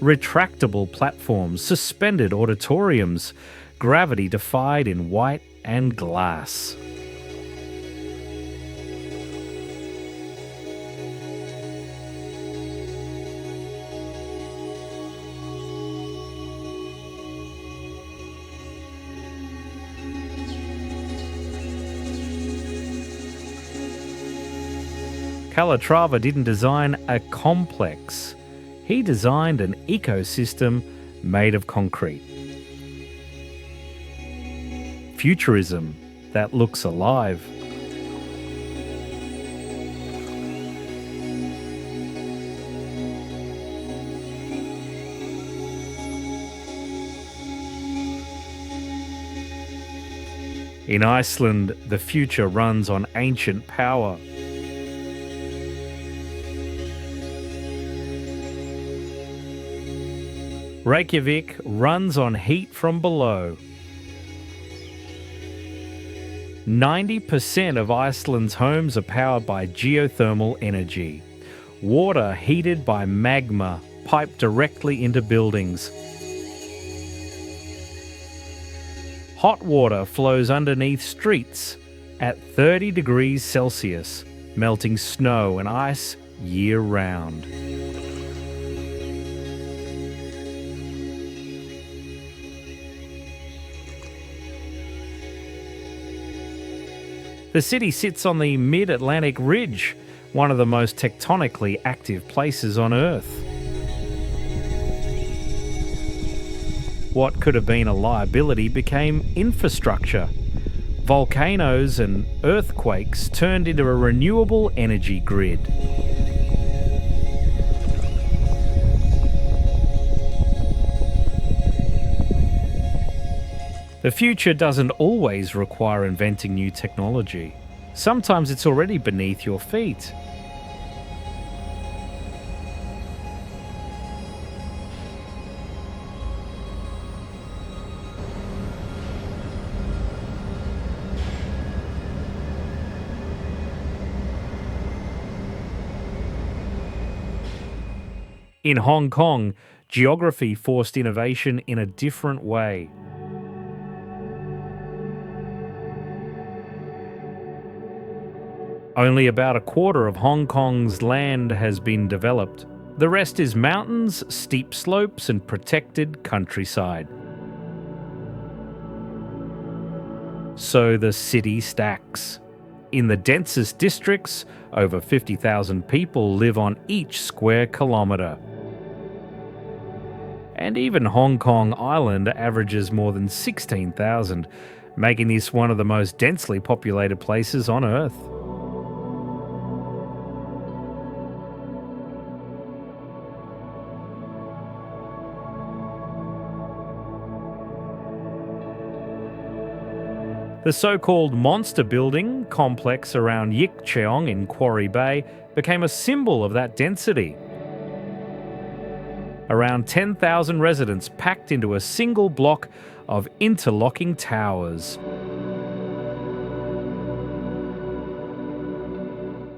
Retractable platforms, suspended auditoriums, gravity defied in white and glass. Calatrava didn't design a complex. He designed an ecosystem made of concrete. Futurism that looks alive. In Iceland, the future runs on ancient power. Reykjavik runs on heat from below. 90% of Iceland's homes are powered by geothermal energy. Water heated by magma piped directly into buildings. Hot water flows underneath streets at 30 degrees Celsius, melting snow and ice year-round. The city sits on the Mid-Atlantic Ridge, one of the most tectonically active places on Earth. What could have been a liability became infrastructure. Volcanoes and earthquakes turned into a renewable energy grid. The future doesn't always require inventing new technology. Sometimes it's already beneath your feet. In Hong Kong, geography forced innovation in a different way. Only about a quarter of Hong Kong's land has been developed. The rest is mountains, steep slopes, and protected countryside. So the city stacks. In the densest districts, over 50,000 people live on each square kilometre. And even Hong Kong Island averages more than 16,000, making this one of the most densely populated places on Earth. The so-called monster building complex around Yik Cheong in Quarry Bay became a symbol of that density. Around 10,000 residents packed into a single block of interlocking towers.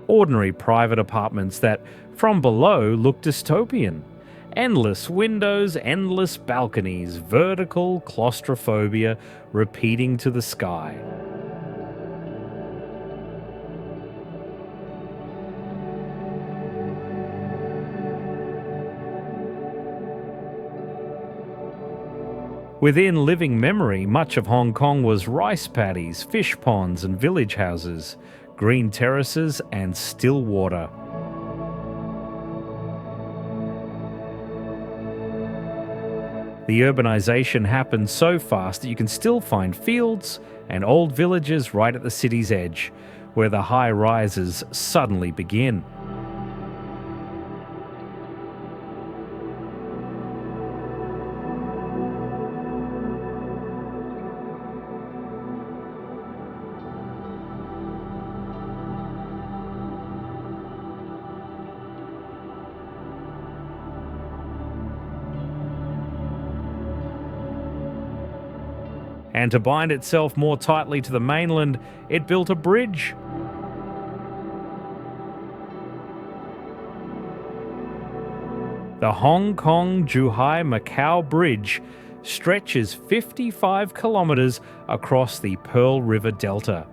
Ordinary private apartments that, from below, look dystopian. Endless windows, endless balconies, vertical claustrophobia repeating to the sky. Within living memory, much of Hong Kong was rice paddies, fish ponds and village houses. green terraces and still water. The urbanisation happened so fast that you can still find fields and old villages right at the city's edge, where the high rises suddenly begin. And to bind itself more tightly to the mainland, it built a bridge. The Hong Kong-Zhuhai-Macau Bridge stretches 55 kilometres across the Pearl River Delta,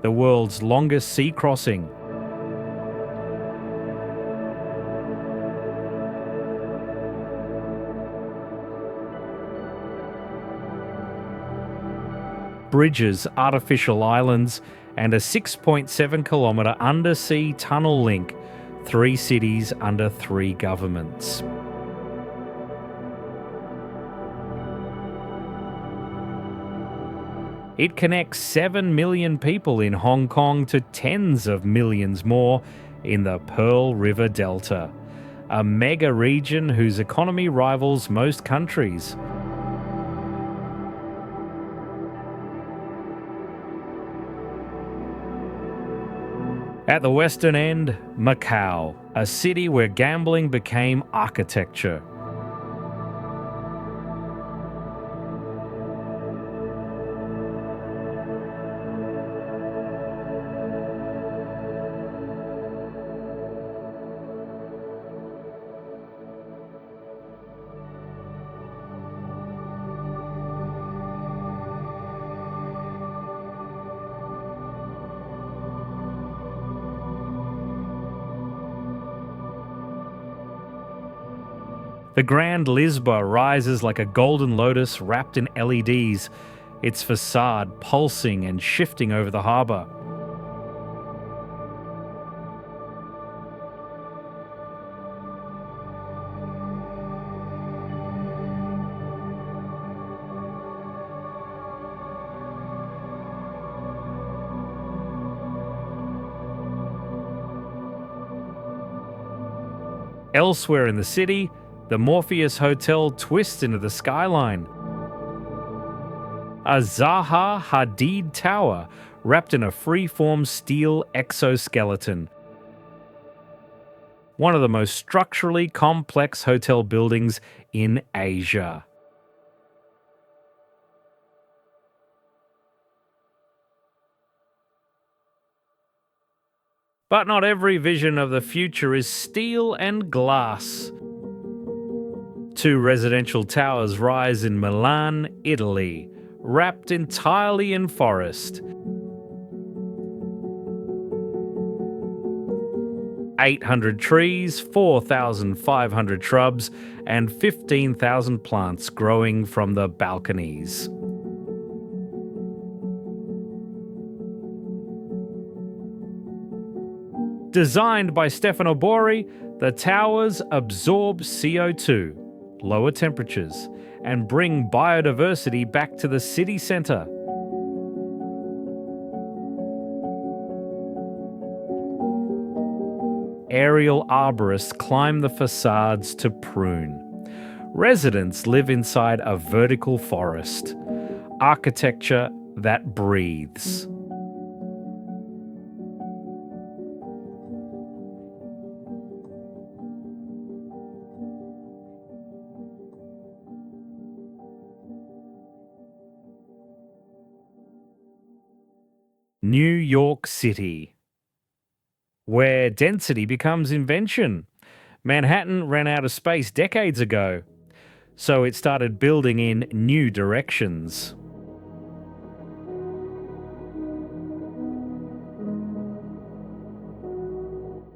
the world's longest sea crossing. Bridges, artificial islands, and a 6.7 kilometre undersea tunnel link 3 cities under 3 governments. It connects 7 million people in Hong Kong to tens of millions more in the Pearl River Delta, a mega region whose economy rivals most countries. At the western end, Macau, a city where gambling became architecture. The Grand Lisboa rises like a golden lotus wrapped in LEDs, its facade pulsing and shifting over the harbour. Elsewhere in the city, the Morpheus Hotel twists into the skyline. A Zaha Hadid Tower wrapped in a free-form steel exoskeleton. One of the most structurally complex hotel buildings in Asia. But not every vision of the future is steel and glass. 2 residential towers rise in Milan, Italy, wrapped entirely in forest. 800 trees, 4,500 shrubs, and 15,000 plants growing from the balconies. Designed by Stefano Bori, the towers absorb CO2, lower temperatures, and bring biodiversity back to the city centre. Aerial arborists climb the facades to prune. Residents live inside a vertical forest. Architecture that breathes. New York City, where density becomes invention. Manhattan ran out of space decades ago, so it started building in new directions.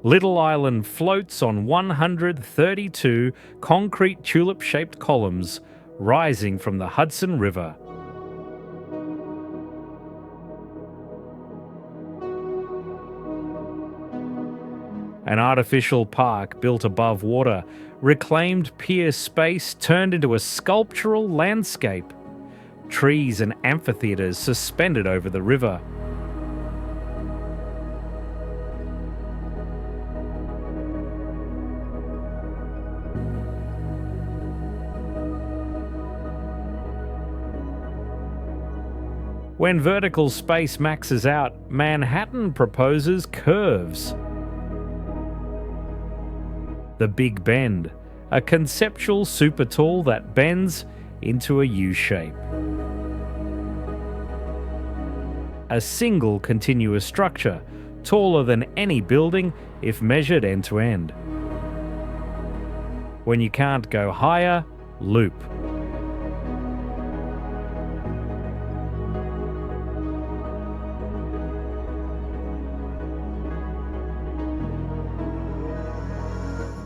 Little Island floats on 132 concrete tulip-shaped columns rising from the Hudson River. An artificial park built above water, reclaimed pier space turned into a sculptural landscape. Trees and amphitheatres suspended over the river. When vertical space maxes out, Manhattan proposes curves. The Big Bend, a conceptual supertall that bends into a U-shape. A single continuous structure, taller than any building if measured end to end. When you can't go higher, loop.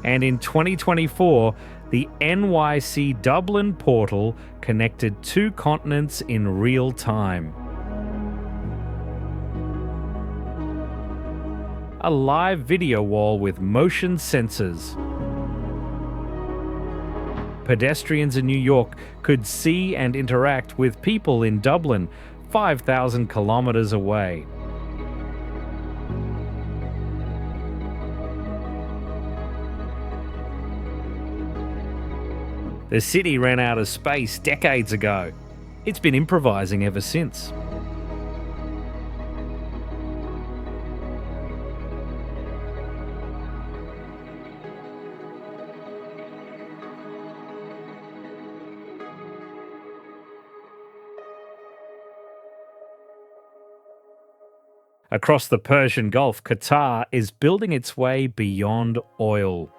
And in 2024, the NYC Dublin portal connected 2 continents in real time. A live video wall with motion sensors. Pedestrians in New York could see and interact with people in Dublin, 5,000 kilometers away. The city ran out of space decades ago. It's been improvising ever since. Across the Persian Gulf, Qatar is building its way beyond oil.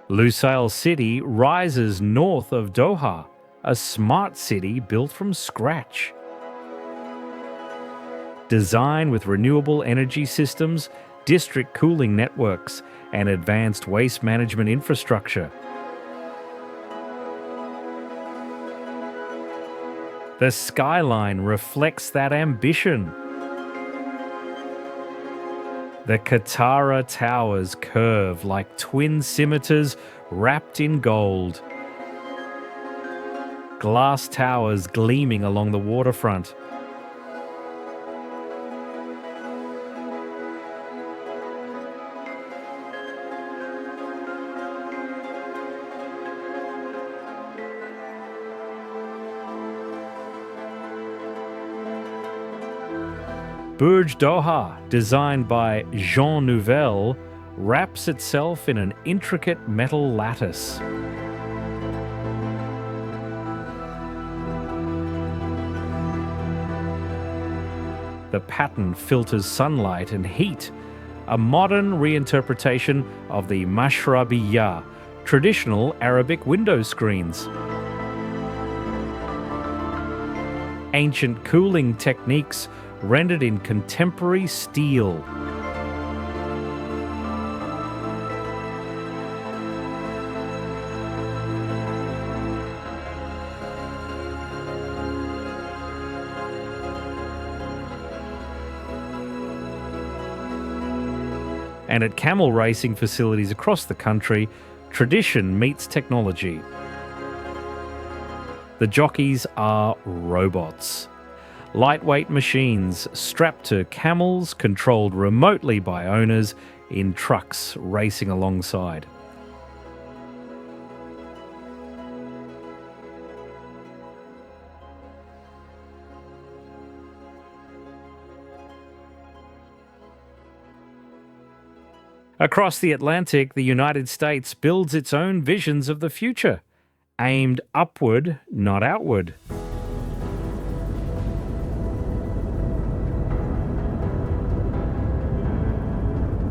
Lusail City rises north of Doha, a smart city built from scratch. Design with renewable energy systems, district cooling networks, and advanced waste management infrastructure. The skyline reflects that ambition. The Katara towers curve like twin scimitars wrapped in gold. Glass towers gleaming along the waterfront. Burj Doha, designed by Jean Nouvel, wraps itself in an intricate metal lattice. The pattern filters sunlight and heat, a modern reinterpretation of the mashrabiyah, traditional Arabic window screens. Ancient cooling techniques rendered in contemporary steel. And at camel racing facilities across the country, tradition meets technology. The jockeys are robots. Lightweight machines strapped to camels, controlled remotely by owners in trucks racing alongside. Across the Atlantic, the United States builds its own visions of the future, aimed upward, not outward.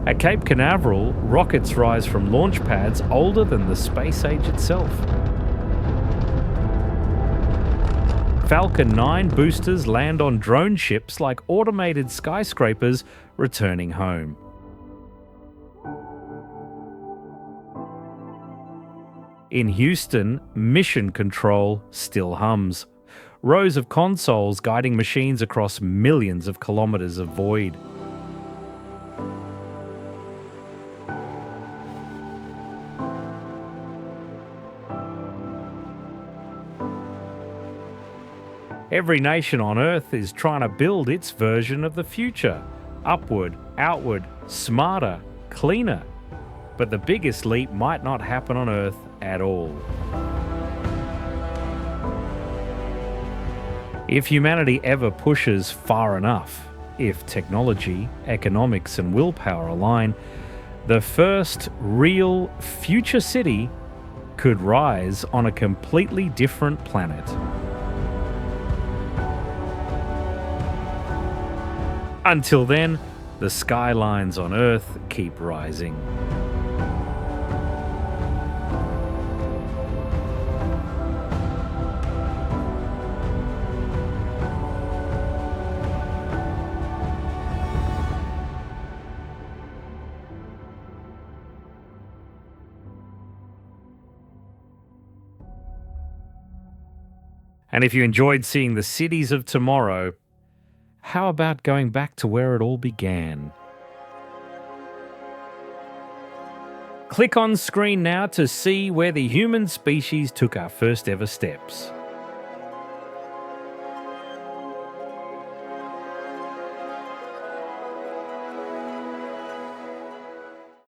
At Cape Canaveral, rockets rise from launch pads older than the space age itself. Falcon 9 boosters land on drone ships like automated skyscrapers returning home. In Houston, mission control still hums. Rows of consoles guiding machines across millions of kilometers of void. Every nation on Earth is trying to build its version of the future. Upward, outward, smarter, cleaner. But the biggest leap might not happen on Earth at all. If humanity ever pushes far enough, if technology, economics, and willpower align, the first real future city could rise on a completely different planet. Until then, the skylines on Earth keep rising. And if you enjoyed seeing the cities of tomorrow, how about going back to where it all began? Click on screen now to see where the human species took our first ever steps.